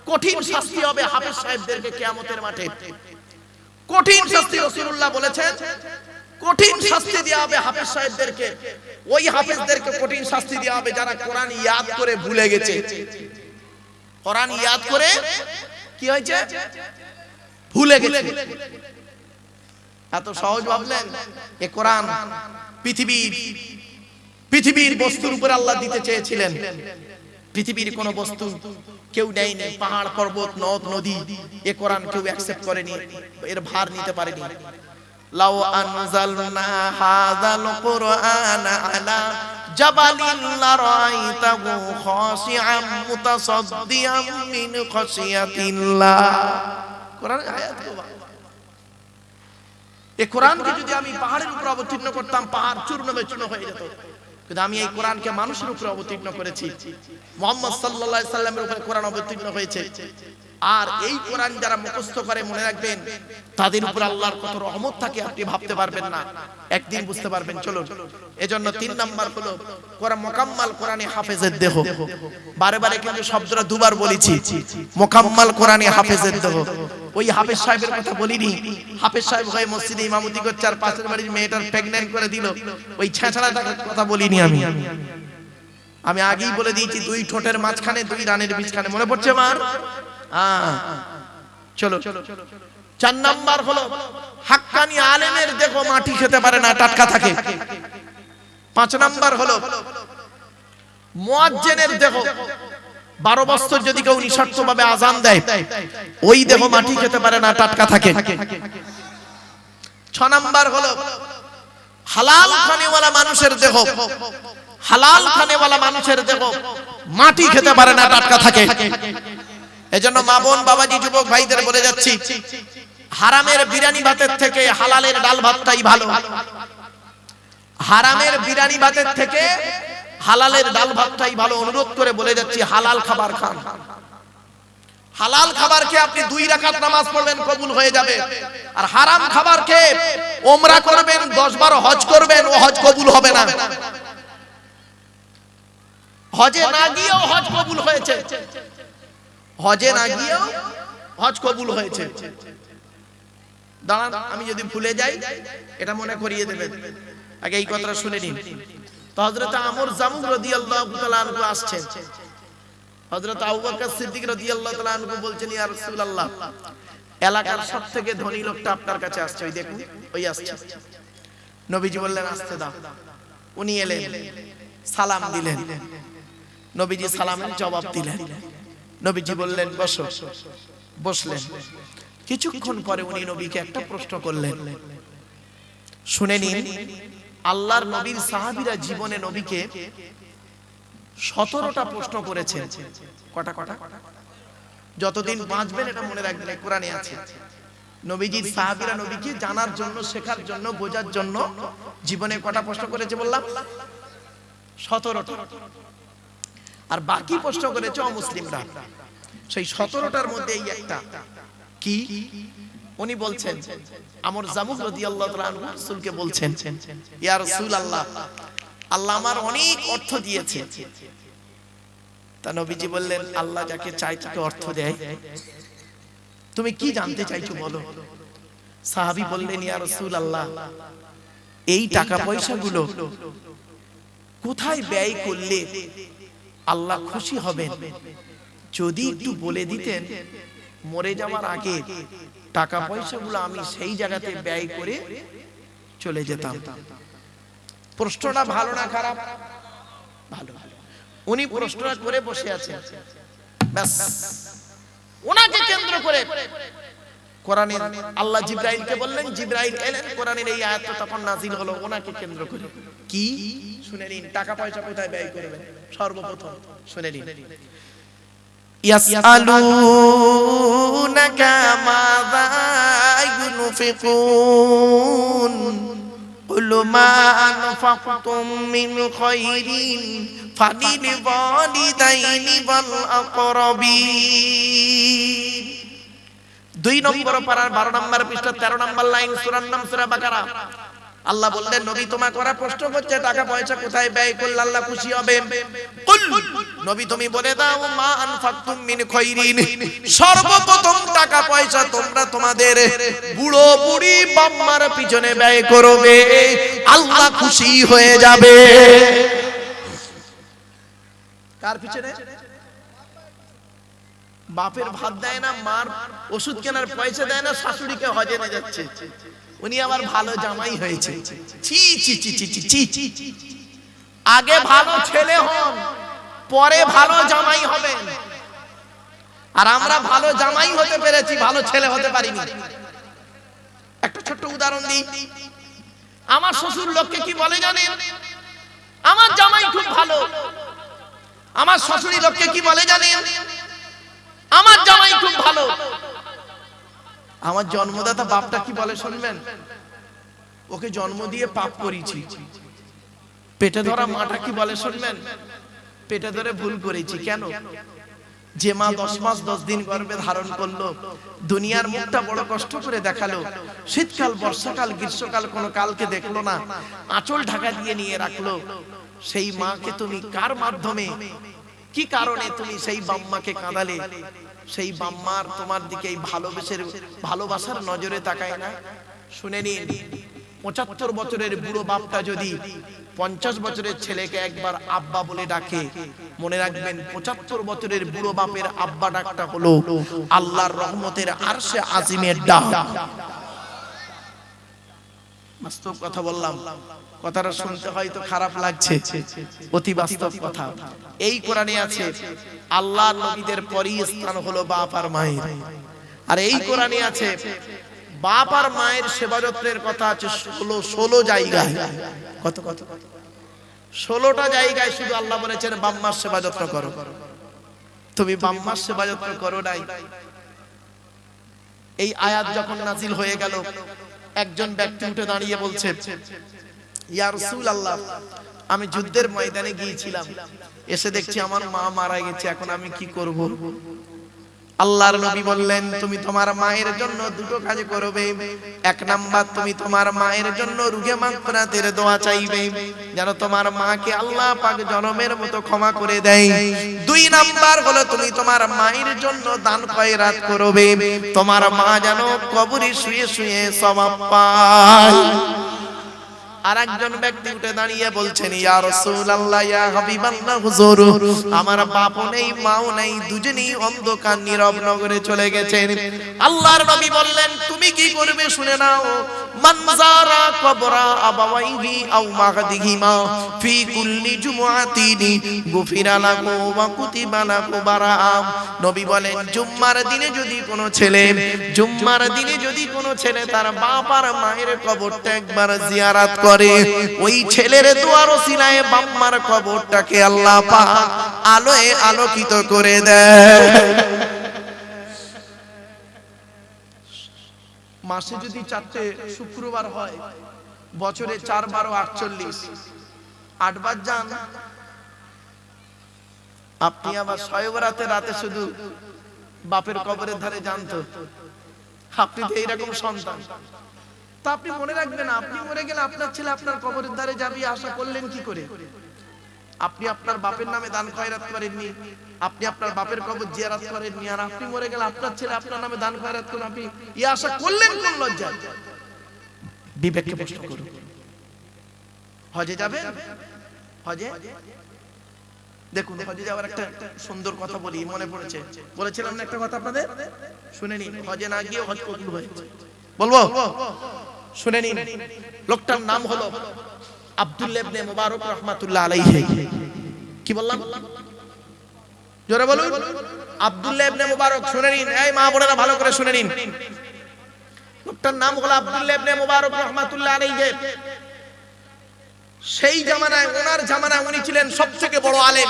কঠিন শাস্তি হবে হাফেজ সাহেবদেরকে কিয়ামতের মাঠে। কঠিন শাস্তি রাসূলুল্লাহ বলেছেন, কঠিন শাস্তি দেওয়া হবে হাফেজ সাহেবদেরকে। ওই হাফেজদেরকে কঠিন শাস্তি দেওয়া হবে যারা কোরআন ইয়াদ করে ভুলে গেছে। কোরআন ইয়াদ করে কি হয়েছে? ভুলে গেছে। এত সহজ ভাবলেন? এ কোরআন পৃথিবীর বস্তুর উপর আল্লাহ দিতে চেয়েছিলেন। পৃথিবীর কোন বস্তু কেউ নেয়নি, পাহাড় পর্বত নদ নদী, এ কোরআন কেউ অ্যাকসেপ্ট করেনি, এর ভার নিতে পারেনি। লাউ আনজালনা হাযাল কুরআনা আলা জাবালিন লারাইতাহু খাশিআম মুতাসাদ্দিয়াম মিন খাশিয়াতিল্লাহ। কোরআনের আয়াত। এই কোরআনকে যদি আমি পাহাড়ের উপর অবতীর্ণ করতাম, পাহাড় চূর্ণ বিচূর্ণ হয়ে যেত। কিন্তু আমি এই কোরআনকে মানুষের উপর অবতীর্ণ করেছি। মুহাম্মদ সাল্লাল্লাহু আলাইহি সাল্লামের উপর কোরআন অবতীর্ণ হয়েছে। আর এই কোরআন যারা মুখস্থ করে মনে রাখবেন, তাদের উপর আল্লাহর কত রহমত থাকে আপনি ভাবতে পারবেন না, একদিন বুঝতে পারবেন। চলুন, এজন্য 3 নাম্বার হলো কোরআন মুকাম্মাল কোরআনে হাফেজের দেহ। বারে বারে কিন্তু শব্দটা দুবার বলেছি, মুকাম্মাল কোরআনে হাফেজের দেহ। ওই হাফেজ সাহেবের কথা বলিনি। হাফেজ সাহেব হয়ে মসজিদে ইমামতি করছে আর পাশের বাড়ির মেয়েটার প্রেগন্যান্ট করে দিল, ওই ছেঁচড়াটার কথা বলিনি আমি আগেই বলে দিয়েছি, 2 ঠোঁটের মাঝখানে 2 রানের বীজখানে। মনে পড়ছে মার? চলো, 4 নাম্বার হলো হাক্কানি আলেমের দেখো মাটি খেতে পারে না, টাটকা থাকে। 5 নাম্বার হলো মুয়াজ্জিনের দেখো 12 বছর যদি কেউ নিঃশর্তভাবে আযান দেয়, ওই দেখো মাটি খেতে পারে না, টাটকা থাকে। 6 নাম্বার হলো হালাল খানেওয়ালা মানুষের দেখো, হালাল খানেওয়ালা মানুষের দেখো মাটি খেতে পারে না, টাটকা থাকে। এজন্য মা বোন বাবাজি যুবক ভাইদের বলে যাচ্ছি, হারামের বিরিয়ানি ভাতের থেকে হালালের ডাল ভাতটাই ভালো। হারামের বিরিয়ানি ভাতের থেকে হালালের ডাল ভাতটাই ভালো। অনুরোধ করে বলে যাচ্ছি, হালাল খাবার খান। হালাল খাবার খেয়ে আপনি 2 রাকাত নামাজ পড়বেন, কবুল হয়ে যাবে। আর হারাম খাবার খেয়ে ওমরা করবেন, 10-12 হজ করবেন, ও হজ কবুল হবে না। হজে না গিয়েও হজ কবুল হয়েছে, হজে না গিয়েও হজ কবুল হয়েছে। দাঁড়ান, আমি যদি ভুলে যাই এটা মনে করিয়ে দেবেন। আগে এই কথাটা শুনে নিন। তো হযরত আমর জামুক রাদিয়াল্লাহু তাআলা আনহু আসছেন। হযরত আবু বকর সিদ্দিক রাদিয়াল্লাহু তাআলা আনহু বলছেন, ইয়া রাসূলুল্লাহ, এলাকার সবথেকে ধনী লোকটা আপনার কাছে আসছে, ওই দেখুন, ওই আসছে। নবীজি বললেন, আসতে দাও। উনি এলেন, সালাম দিলেন। নবীজি সালামের জবাব দিলেন। নবীজি বললেন, বসো। বসলেন। কিছুক্ষণ পরে উনি নবীকে একটা প্রশ্ন করলেন, শুনে নিন। আল্লাহর নবীর সাহাবীরা জীবনে নবীকে 17টা প্রশ্ন করেছেন। কটা? যতদিন বাঁচবেন এটা মনে রাখবেন, কোরআনে আছে। নবীজির সাহাবীরা নবীকে জানার জন্য, শেখার জন্য, বোঝার জন্য জীবনে কটা প্রশ্ন করেছে বললাম? 17টা। আর বাকি প্রশ্ন করেছে অমুসলিমরা। সেই 17টার মধ্যে এই একটা কি, উনি বলছেন, আমর জামুক রাদিয়াল্লাহু তাআলা আনহু রাসূলকে বলছেন, ইয়া রাসূলুল্লাহ, আল্লাহ আমার অনেক অর্থ দিয়েছে। তা নবীজি বললেন, আল্লাহ যাকে চায় তাকে অর্থ দেয়। তুমি কি জানতে চাইছো বলো? সাহাবী বললেন, ইয়া রাসূলুল্লাহ, এই টাকা পয়সাগুলো কোথায় ব্যয় করলে আল্লাহ খুশি হবেন, যদি একটু বলে দিতেন, মরে যাওয়ার আগে টাকা পয়সাগুলো আমি সেই জায়গাতে ব্যয় করে চলে যেতাম। প্রশ্নটা ভালো না খারাপ? ভালো। উনি প্রশ্নটা করে বসে আছেন, ব্যাস ওনাকে কেন্দ্র করে কোরআনের আল্লাহ জিবরাইলকে বললেন, জিবরাইল এলেন, কোরআনের এই আয়াতটা তখন নাযিল হলো ওনাকে কেন্দ্র করে। কি শুনে নিন, টাকা পয়সা কোথায় ব্যয় করবেন সর্বপ্রথম শুনে নিন। ইয়াসআলুনাকা মাযা ইউনফিকুন কুল মা আনফাকতুম মিন খায়রিন ফালিল ওয়ালিদাইনি ওয়াল আকরাবিন। 2 নম্বর পারার 12 নম্বর পৃষ্ঠা 13 নম্বর লাইন, সূরার নাম সূরা বাকারা। আল্লাহ বললেন নবী তোমাকে ওরা প্রশ্ন করছে টাকা পয়সা কোথায় ব্যয় করলে আল্লাহ খুশি হবে। কুল নবী তুমি বলে দাও মা আনফাকতুম মিন খায়রিন, সর্বপ্রথম টাকা পয়সা তোমরা তোমাদের বুড়ো বুড়ি বাম্মার পিছনে ব্যয় করবে, আল্লাহ খুশি হয়ে যাবে। কার পিছনে? বাপের ভাত দেয় না, মার ওষুধ কেনার পয়সা দেয় না, শাশুড়িকে হজে নিয়ে যাচ্ছে, উনি আবার ভালো জামাই হয়েছে। ছি ছি ছি ছি ছি ছি। আগে ভালো ছেলে হন, পরে ভালো জামাই হবেন। আর আমরা ভালো জামাই হতে পেরেছি, ভালো ছেলে হতে পারিনি। একটা ছোট্ট উদাহরণ দিই। আমার শ্বশুর লোককে কি বলে জানেন? আমার জামাই খুব ভালো। আমার শাশুড়ি লোককে কি বলে জানেন? আমার জামাই খুব ভালো। আমার জন্মদাতা বাপটা কি বলে শুনবেন? ওকে জন্ম দিয়ে পাপ করেছি। পেটে ধরা মাটা কি বলে শুনবেন? পেটে ধরে ভুল করেছি। কেন? যে মা 10 মাস 10 দিন গর্ভে ধারণ করলো, দুনিয়ার মুখটা বড় কষ্ট করে দেখালো, শীতকাল বর্ষাকাল গ্রীষ্মকাল কোনো কালকে দেখলো না, আঁচল ঢাকা দিয়ে নিয়ে রাখলো, সেই মাকে তুমি কার মাধ্যমে কি কারণে তুমি সেই বাম্মাকে কাঁদালে? সেই বাম্মার তোমার দিকে এই ভালোবাসার নজরে তাকায় না? শুনে নিন, 75 বছরের বুড়ো বাপটা যদি 50 বছরের ছেলেকে একবার আব্বা বলে ডাকে, মনে রাখবেন 75 বছরের বুড়ো বাপের আব্বা ডাকটা হলো আল্লাহর রহমতের আরশে আজিমের ডাক। বাস্তব কথা বললাম, কথাটা শুনতে হয়তো খারাপ লাগছে, অতি বাস্তব কথা। এই কোরআনে আছে আল্লাহর নবীদের পরই স্থান হলো বাপ আর মায়ের। আর এই কোরআনে আছে বাপ আর মায়ের সেবা যত্নের কথা আছে 16 জায়গায়। কত কত 16টা জায়গায় শুধু আল্লাহ বলেছেন বাম্মার সেবা যত্ন করো। তুমি বাম্মার সেবা যত্ন করো নাই। এই আয়াত যখন নাজিল হয়ে গেল, একজন ব্যক্তি উঠে দাঁড়িয়ে বলছে, ইয়া রাসূলুল্লাহ, আমি যুদ্ধের ময়দানে গিয়েছিলাম, এসে দেখছি আমার মা মারা গেছে, এখন আমি কি করব? আল্লাহর নবী বললেন তুমি তোমার মায়ের জন্য দুটো কাজ করবে। এক নাম্বার, তুমি তোমার মায়ের জন্য রুহে মাগফিরাতের দোয়া চাইবে, যেন তোমার মাকে আল্লাহ পাক জনমের মতো ক্ষমা করে দেয়। 2 নাম্বার হলো তুমি তোমার মায়ের জন্য দান খয়রাত করবে, তোমার মা যেন কবরে শুয়ে শুয়ে সওয়াব পায়। আর একজন ব্যক্তি উঠে দাঁড়িয়ে বলছেন, ইয়া রাসূলুল্লাহ, ইয়া হাবিবাল্লাহ, হুজুর, আমার বাপও নেই মাও নেই, দুজনেই অন্ধকার নীরব নগরে চলে গেছেন। আল্লাহর নবী বললেন তুমি কি করবে শুনে নাও। মান যারা কবরা আবাওয়াইহি আও মাগদিহিমা ফি কুল্লি জুমআতিন গুফিরা লাহু ওয়া কুতিবা লাহু বারাআ। নবী বলেন জুম্মার দিনে যদি কোনো ছেলে তার বাপ আর মায়ের কবরটা একবার জিয়ারত করে, ওই ছেলের দোয়ার ওসিলায় বাম্মার কবরটাকে আল্লাহ পাক আলোয় আলোকিত করে দেয়। মাসে যদি 4টে শুক্রবার হয়, বছরে 4 12 48, 8 বার যান আপনি। আবার শবে বরাতে রাতে শুধু বাপের কবরের ধারে যান তো, আপনি তো এইরকম সন্তান। তা আপনি মনে রাখবেন, আপনি মরে গেলে আপনার ছেলে আপনার কবরের ধারে যাবে, আশা করলেন কি করে? আপনি আপনার বাপের নামে দান খয়রাত করেননি, আপনি আপনার বাপের কবর জিয়ারত করেননি, আর আপনি মরে গেলে আপনার ছেলে আপনার নামে দান খয়রাত করবে, আপনি এই আশা করলেন কোন লজ্জায়? বিবেককে প্রশ্ন করুন। হজে যাবেন? হজে দেখুন, হজে যাওয়ার একটা সুন্দর কথা বলি, মনে পড়েছে, বলেছিলাম না একটা কথা আপনাদের, শুনে নিন। হজে না গিয়ে হজ কবুল হয়েছে, বলবো, শুনে নিন। লোকটার নাম হলো আব্দুল্লাহ ইবনে মুবারক রাহমাতুল্লাহ আলাইহি। কি বললাম? জোরে বলুন। আব্দুল্লাহ ইবনে মুবারক। শুনে নিন, এই মা বোনেরা ভালো করে শুনে নিন। লোকটার নাম হলো আব্দুল্লাহ ইবনে মুবারক রাহমাতুল্লাহ আলাইহি। সেই জামানায়, ওনার জামানায় উনি ছিলেন সবথেকে বড় আলেম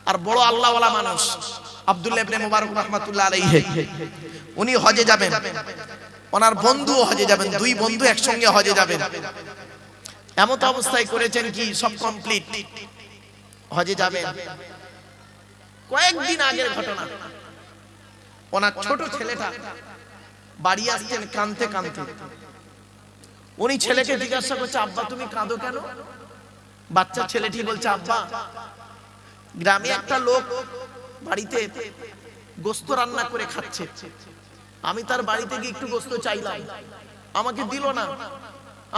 আর বড় আল্লাহওয়ালা মানুষ। আব্দুল্লাহ ইবনে মুবারক রাহমাতুল্লাহ আলাইহি উনি হজে যাবেন, ওনার বন্ধুও হজে যাবেন, 2 বন্ধু একসঙ্গে হজে যাবেন। এমত অবস্থায় করেছেন কি, সব কমপ্লিট, হজে যাবেন। কয়েকদিন আগের ঘটনা, ওনার ছোট ছেলেটা বাড়ি আসছেন কাঁদতে কাঁদতে। উনি ছেলেকে জিজ্ঞাসা করছে, আব্বা তুমি কাঁদো কেন? বাচ্চা ছেলেটি বলছে, আব্বা গ্রামে একটা লোক বাড়িতে গোস্ত রান্না করে খাচ্ছে, আমি তার বাড়িতে গিয়ে একটু গোস্ত চাইলাম, আমাকে দিল না,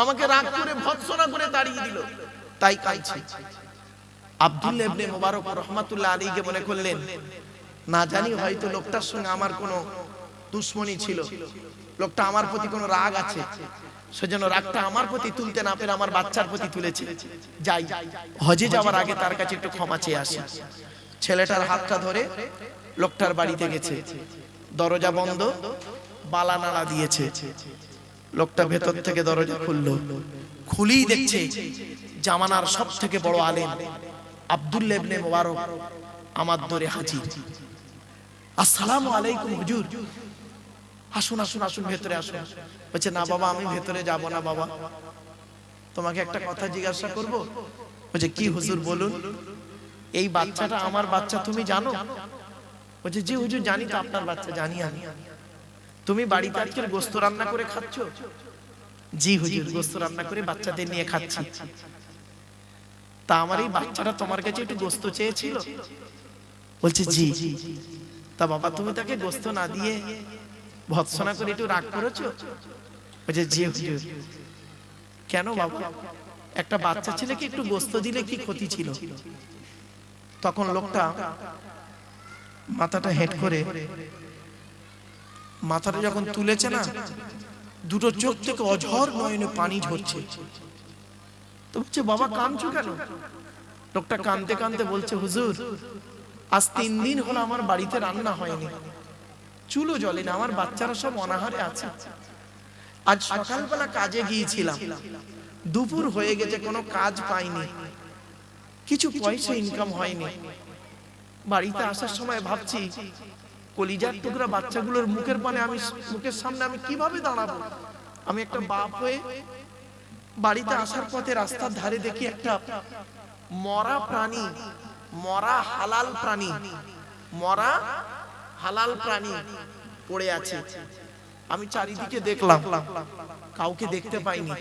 আমাকে রাগ করে ভৎসনা করে তাড়িয়ে দিল, তাই কাঁদছি। আব্দুল্লাহ ইবনে মুবারক রাহমাতুল্লাহ আলাইহি মনে করলেন, না জানি হয়তো লোকটার সঙ্গে আমার কোনো দুশমনি ছিল, লোকটা আমার প্রতি কোনো রাগ আছে, সেজন্য রাগটা আমার প্রতি তুলতে না পেরে আমার বাচ্চার প্রতি তুলেছে। যাই, হজে যাওয়ার আগে তার কাছে একটু ক্ষমা চেয়ে আসি। ছেলেটার হাতটা ধরে লোকটার বাড়িতে গেছে, দরজা বন্ধ, বালা নাড়া দিয়েছে। লোকটা ভেতর থেকে দরজা খুললো, খুলেই দেখছে জামানার সব থেকে বড় আলেম আব্দুল্লাহ ইবনে মুবারক আমার দরে হাজির। আসসালামু আলাইকুম হুজুর, আসুন আসুন আসুন, ভেতরে আসুন। বলছে, না বাবা আমি ভেতরে যাব না বাবা, তোমাকে একটা কথা জিজ্ঞাসা করব। বলছে, কি হুজুর বলুন। এই বাচ্চাটা আমার বাচ্চা তুমি জানো? বলছে, জি হুজুর জানি তো আপনার বাচ্চা, জানি আমি। তুমি বাড়িতে আজকে গোস্ত রান্না করে খাচ্ছ? জি হুজুর, গোস্ত রান্না করে বাচ্চাদের নিয়ে খাচ্ছি। তা আমার এই বাচ্চাটা তোমার কাছে একটু গোস্ত চেয়েছিল? বলছে, জি। তা বাবা তুমি তাকে গোস্ত না দিয়ে ভৎসনা করে একটু রাগ করেছো? বলছে, জি হুজুর। কেন বাবা, একটা বাচ্চা ছেলেকে একটু গোস্ত দিলে কি ক্ষতি ছিল? তখন লোকটা মাথাটা হেঁট করে, মাথাটা যখন তুলেছে না, দুটো চোখ থেকে অঝর নয়নে পানি ঝরছে। তো বলছে, বাবা কাঁদছো কেন? লোকটা কাঁদতে কাঁদতে বলছে, হুজুর আজ 3 দিন হলো আমার বাড়িতে রান্না হয়নি, চুলো জ্বলে না, আমার বাচ্চারা সব অনাহারে আছে। আজ সকালবেলা কাজে গিয়েছিলাম, দুপুর হয়ে গেছে, কোনো কাজ পাইনি, কিছু পয়সা ইনকাম হয়নি। বাড়িতে আসার সময় ভাবছি কলিজার টুকরা বাচ্চাগুলোর মুখের পানে আমি, মুখের সামনে আমি কিভাবে দাঁড়াবো? আমি একটা বাপ হয়ে বাড়িতে আসার পথে রাস্তার ধারে দেখি একটা মরা প্রাণী, মরা হালাল প্রাণী, মরা হালাল প্রাণী পড়ে আছে। আমি চারিদিকে দেখলাম, কাউকে দেখতে পাইনি।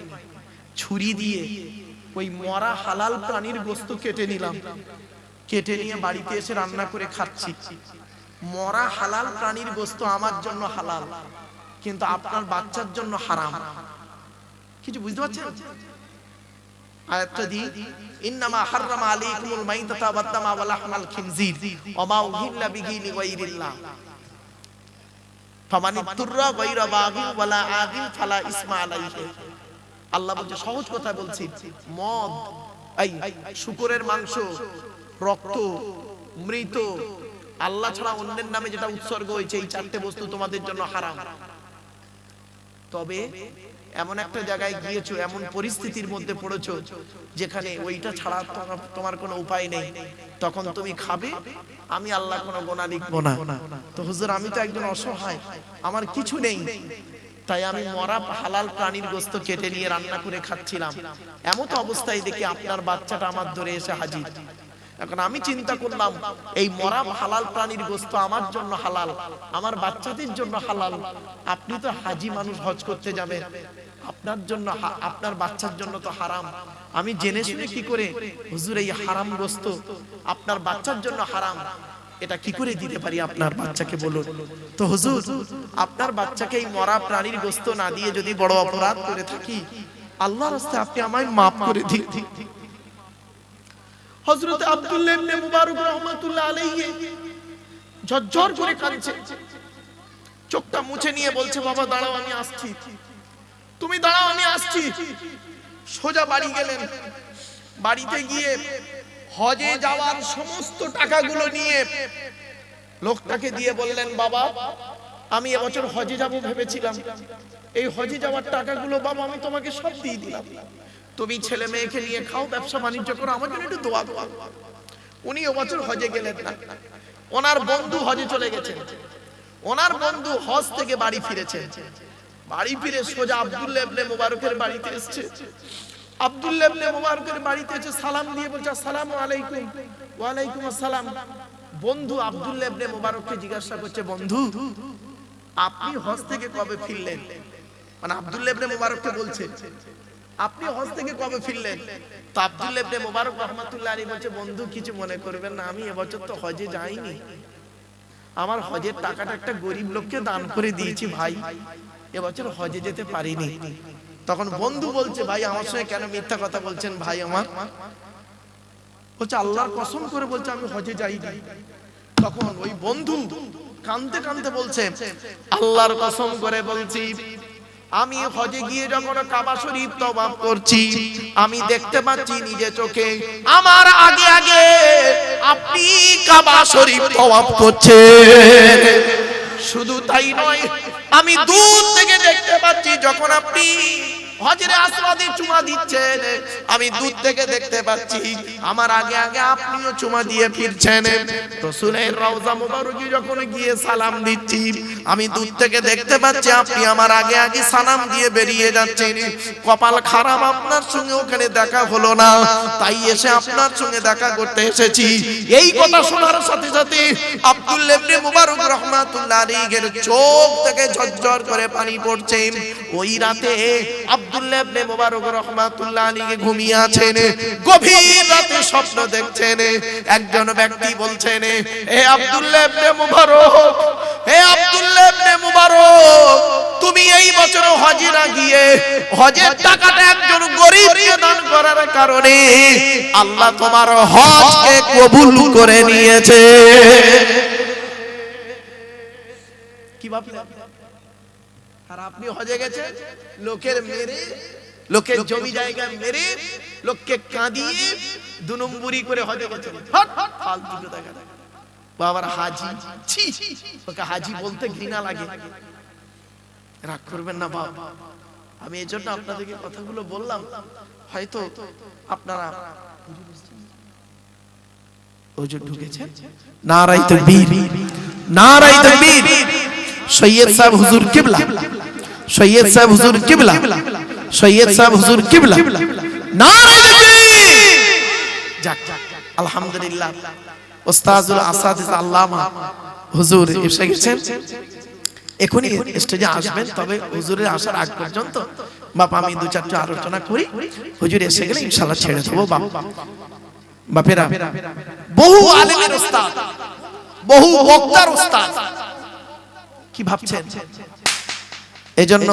ছুরি দিয়ে ওই মরা হালাল প্রাণীর গোশত কেটে নিলাম, কেটে নিয়ে বাড়িতে এসে রান্না করে খাচ্ছি। মরা হালাল প্রাণীর গোশত আমার জন্য হালাল, কিন্তু আপনার বাচ্চার জন্য হারাম। কিছু বুঝতে পারছেন? আয়াতটা দি, ইন্নামা হাররামা আলাইকুমুল মাইতাতা ওয়াদ-দামা ওয়া লাহমাল খিনজির ওয়া মা উহিল্লা বিহি লিগাইরিল্লাহ ফামানিত্তুররা গায়রা বাগিন ওয়ালা আদিন ফালা ইসমা আলাইহি। আল্লাহ বলছে, সহজ কথা বলছি, মদ, এই শুকরের মাংস, রক্ত, মৃত, আল্লাহ ছাড়া অন্যের নামে যেটা উৎসর্গ হয়েছে, এই 4টে বস্তু তোমাদের জন্য হারাম। তবে এমন একটা জায়গায় গিয়েছো, এমন পরিস্থিতির মধ্যে পড়েছো যেখানে ওইটা ছাড়া তোমার কোনো উপায় নেই, তখন তুমি খাবে, আমি আল্লাহ কোনো গুনাহ লিখবো না। তো হুজুর আমি তো একজন অসহায়, আমার কিছু নেই, তাই আমি মরা হালাল প্রাণীর গোশত কেটে নিয়ে রান্না করে খাচ্ছিলাম, এমত অবস্থায় দেখি আপনার বাচ্চাটা আমার ধরে এসে হাজির। এখন আমি চিন্তা করলাম, এই মরা হালাল প্রাণীর গোশত আমার জন্য হালাল, আমার বাচ্চাদের জন্য হালাল, আপনি তো হাজি মানুষ, হজ করতে যাবেন, আপনার জন্য, আপনার বাচ্চার জন্য তো হারাম। আমি জেনে শুনে কি করে হুজুর এই হারাম গোশত আপনার বাচ্চার জন্য হারাম, এটা কি করে দিতে পারি আপনার বাচ্চাকে বলুন? তো হুজুর আপনার বাচ্চাকে এই মরা প্রাণীর গোশত না দিয়ে যদি বড় অপরাধ করে থাকি, আল্লাহর রাস্তায় আপনি আমায় মাফ করে দিন। হযরত আব্দুল্লাহ ইবনে মুবারক রাহমাতুল্লাহ আলাইহি ঝরঝর করে কাঁদছে, চোখটা মুছে নিয়ে বলছে, বাবা দাঁড়াও আমি আসছি, তুমি দাঁড়াও আমি আসছি। সোজা বাড়ি গেলেন, বাড়িতে গিয়ে হজে যাওয়ার সমস্ত টাকাগুলো নিয়ে লোকটাকে দিয়ে বললেন, বাবা আমি এবছর হজে যাব ভেবেছিলাম, এই হজে যাওয়ার টাকাগুলো বাবা আমি তোমাকে সব দিয়ে দিলাম, তুমি ছেলে মেয়েকে নিয়ে খাও, ব্যবসা বাণিজ্য করো, আমার জন্য একটু দোয়া করো। উনি এবছর হজে গেলেন না, ওনার বন্ধু হজে চলে গেছেন, ওনার বন্ধু হজ থেকে বাড়ি ফিরেছেন, বাড়ি ফিরে সোজা আব্দুল্লাহ ইবনে মুবারকের বাড়িতে এসেছে। আব্দুল্লাহ ইবনে মুবারকের বাড়িতে এসে সালাম দিয়ে বলছে, আসসালামু আলাইকুম। ওয়া আলাইকুম আসসালাম। বন্ধু আব্দুল্লাহ ইবনে মুবারককে জিজ্ঞাসা করছে, বন্ধু আপনি হজ থেকে কবে ফিরলেন? মানে আব্দুল্লাহ ইবনে মুবারককে বলছে আপনি হজ থেকে কবে ফিরলেন? তো আব্দুল্লাহ ইবনে মুবারক রাহমাতুল্লাহ আলাইহি বলছে বন্ধু কিছু মনে করবেন না, আমি এবছর তো হজে যাইনি, আমার হজের টাকাটা একটা গরিব লোককে দান করে দিয়েছি ভাই, এবছর হজে যেতে পারিনি। তখন বন্ধু বলছে ভাই আমার সঙ্গে কেন মিথ্যা কথা বলছেন ভাই আমার? বলছে আল্লাহর কসম করে বলছে আমি হজে যাইনি। তখন ওই বন্ধু কাঁদতে কাঁদতে বলছে আল্লাহর কসম করে বলছি আমি হজে গিয়ে যখন কাবা শরীফ তওয়াফ করছি আমি দেখতে পাচ্ছি নিজে চোখে আমার আগে আগে আপনি কাবা শরীফ তওয়াফ করছেন। শুধু তাই নয়, আমি দূর থেকে দেখতে পাচ্ছি যখন আপনি হজরে আসওয়াদে চুমা দিচ্ছেন, আমি দূর থেকে দেখতে পাচ্ছি আমার আগে আগে আপনিও চুমা দিয়ে ফিরছেন। রাসূলের রওজা মুবারকে যখন গিয়ে সালাম দিচ্ছি আমি দূর থেকে দেখতে পাচ্ছি আপনি আমার আগে আগে সালাম দিয়ে বেরিয়ে যাচ্ছেন। কপাল খারাপ আপনার সঙ্গে ওখানে দেখা হলো না, তাই এসে আপনার সঙ্গে দেখা করতে এসেছি। এই কথা শোনার সাথে সাথে আব্দুল্লাহ ইবনে মুবারক রাহমাতুল্লাহ আলাইহির চোখ থেকে ঝরঝর করে পানি পড়ছে। ওই রাতে আব্দুল্লাহ ইবনে মুবারক রাহমাতুল্লাহ আলাইহি ঘুমিয়ে আছেন, গভীর রাতে স্বপ্ন দেখছেন। একজন ব্যক্তি বলছেন হে আব্দুল্লাহ ইবনে মুবারক, হে আব্দুল্লাহ ইবনে মুবারক, তুমি এই বছর হজে না গিয়ে হজের টাকাটা একজন গরীবকে দান করার কারণে আল্লাহ তোমার হজকে কবুল করে নিয়েছে। কি ভাবলেন? আর আপনি হজে গেছেন লোকের মেরে, লোকের জমি জায়গা মেরে, লোককে কাঁদিয়ে দু নম্বরি করে হজে গেছেন। ফালতু দেখা বাবার হাজি, ছি, ওকে হাজি বলতে ঘৃণা লাগে। রাগ করবেন না বাবা, আমি এই জন্য আপনাদেরকে কথাগুলো বললাম, হয়তো আপনারা ওজোর ঢুকেছেন। নারায়ে তাকবীর, নারায়ে তাকবীর। সৈয়দ সাহেব হুজুর কিবলা, সৈয়দ সাহেব হুজুর কিবলা, সৈয়দ সাহেব হুজুর কিবলা, নারায়ে তাকবীর। যাক আলহামদুলিল্লাহ, উস্তাদুল আসাদিস আল্লামা হুজুর এসে গেছেন, এখনই স্টেজে আসবেন। তবে হুজুরের আসার আগ পর্যন্ত বাপ আমি দু চারটা আলোচনা করি, হুজুর এসে গেলে ইনশাআল্লাহ ছেড়ে দেবো। বাপেরা, বহু আলেমের উস্তাদ, বহু বক্তার উস্তাদ, কি ভাবছেন? এজন্য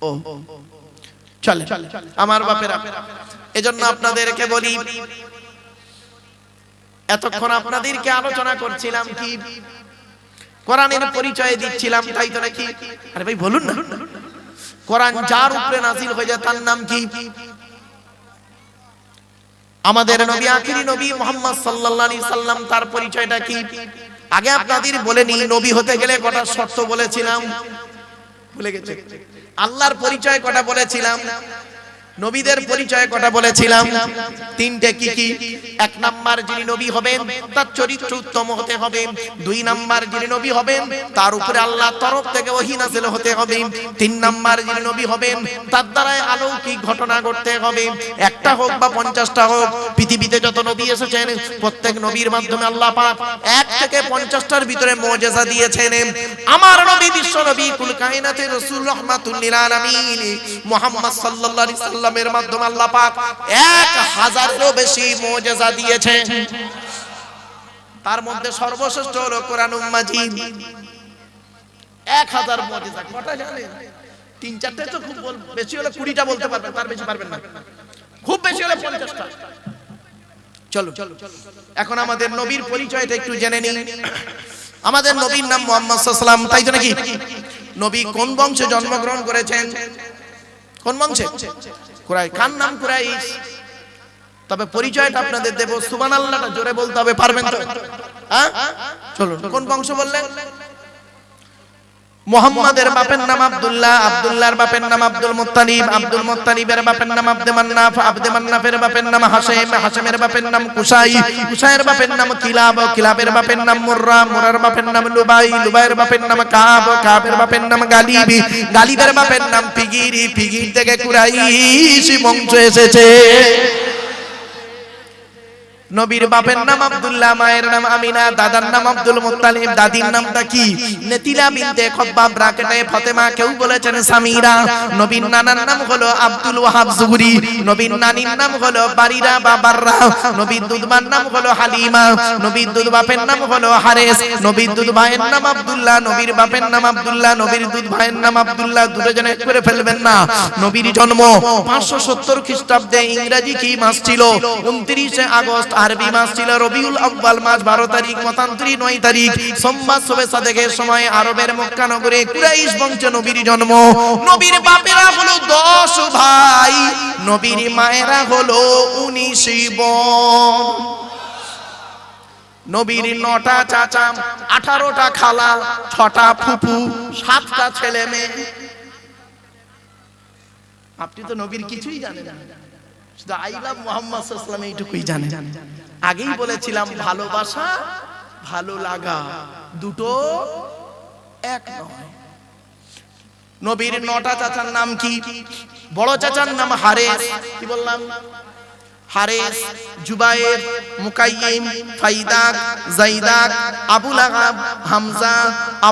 ও চলে আমার বাপেরা, এজন্য আপনাদেরকে বলি, এতক্ষণ আপনাদেরকে আলোচনা করছিলাম কি কোরআনের পরিচয় দিচ্ছিলাম, তাই তো নাকি? আরে ভাই বলুন না, কোরআন যার উপরে নাযিল হয়ে যায় তার নাম কি? আমাদের নবী, আখিরি নবী মুহাম্মদ সাল্লাল্লাহু আলাইহি সাল্লাম, তার পরিচয়টা কি? আগে আপনাদের বলে নি, নবী হতে গেলে কটা শর্ত বলেছিলাম, ভুলে গেছে? আল্লাহর পরিচয় কটা বলেছিলাম, নবীদের পরিচয় কটা বলেছিলাম? তিনটে। কি কি? এক নাম্বার, যিনি নবী হবেন তার চরিত্র উত্তম হতে হবে। দুই নাম্বার, যিনি নবী হবেন তার উপরে আল্লাহর তরফ থেকে ওহী নাযিল হতে হবে। তিন নাম্বার, যিনি নবী হবেন তার দ্বারা অলৌকিক ঘটনা ঘটতে হবে। একটা হোক বা 50টা হোক, পৃথিবীতে যত নবী এসেছেন প্রত্যেক নবীর মাধ্যমে আল্লাহ পাক 1 থেকে 50টার ভিতরে মুজিজা দিয়েছেন। আমার নবী, বিশ্ব নবী, কুল কায়নাতের রাসূল, রাহমাতুল লিল আলামিন মুহাম্মদ সাল্লাল্লাহু আলাইহি সাল্লামের মাধ্যমে আল্লাহ পাক 1000এরও বেশি মুজিজা দিয়েছেন। তার মধ্যে সর্বশ্রেষ্ঠ হলো কোরআনুল মাজিদ। 1000 মুজিজা কটা জানেন? 3-4টা তো খুব বেশি হলে 20টা বলতে পারবেন, তার বেশি পারবেন না। খুব বেশি হলে 50টা। চলো এখন আমাদের নবীর পরিচয়টা একটু জেনে নিন। আমাদের নবীর নাম মুহাম্মদ সাল্লাল্লাহু আলাইহি ওয়াসাল্লাম, তাই তো নাকি? নবী কোন বংশে জন্মগ্রহণ করেছেন? কোন বংশে? কুরাইশ। কার নাম কুরাইশ? তবে পরিচয়টা আপনাদের দেব, সুবহানাল্লাহটা জোরে বলতে হবে, পারবেন তো? হ্যাঁ চলুন, কোন বংশ বললেন? মুহাম্মাদের বাপের নাম আব্দুল্লাহ, আব্দুল্লাহর বাপের নাম আব্দুল মুত্তালিব, আব্দুল মুত্তালিবের বাপের নাম আব্দে মান্নাফ, আব্দে মান্নাফের বাপের নাম হাশিম, হাশিমের বাপের নাম কুসাই, কুসাইয়ের বাপের নাম কিলাব, কিলাবের বাপের নাম মুররা, মুরার বাপের নাম লুবাই, লুবাইয়ের বাপের নাম কাব, কাবের বাপের নাম গালিব, গালিবের বাপের নাম ফিগির, ফিগির থেকে কুরাইশ বংশ এসেছে। নবীর বাপের নাম আব্দুল্লাহ, মায়ের নাম আমিনা, দাদার নাম আব্দুল মুত্তালিব, দাদির নামটা কি? নেতিলা বিনতে খব্বাব ব্রাকেটে ফাতেমা, কেউ বলেছেন সামিরা। নবীর নানার নাম হলো আব্দুল ওয়াহাব জুহরি, নবীর নানির নাম হলো বারিরা বা বাররা, নবীর দুধবার নাম হলো হালিমা, নবীর দুধ বাপের নাম হলো হারেস, নবীর দুধ ভাইয়ের নাম আব্দুল্লাহ, নবীর বাপের নাম আব্দুল্লাহ, নবীর দুধ ভাইয়ের নাম আব্দুল্লাহ। দুটো জনে করে ফেলবেন না। নবীর জন্ম 570 খ্রিস্টাব্দে। ইংরেজি কি মাস ছিল? 29 আগস্ট। আরবি মাস ছিল রবিউল আউয়াল মাস 12 তারিখ, মতান্তরে 9 তারিখ। সোমবার শবে সাদেকের সময় আরবের মক্কা নগরে কুরাইশ বংশে নবীর জন্ম। নবীর বাপেরা হলো 10 ভাই, নবীর মায়েরা হলো 19 বোন। নবীর 9টা চাচা, 18টা খালা, 6টা ফুফু, 7টা ছেলে মেয়ে। আপনি তো নবীর কিছুই জানেন না, শুধু আই লাভ মুহাম্মদ সাল্লাল্লাহু আলাইহি ওয়াসাল্লাম এইটুকুই জানেন। আগেই বলেছিলাম ভালোবাসা ভালো লাগা দুটো এক নয়। নবীর 9টা চাচার নাম কি? বড় চাচার নাম হারেস, কি বললাম? হারেস, জুবায়ের, মুকাইয়িম, ফাইদাক, জাইদাক, আবু লাহাব, হামজা,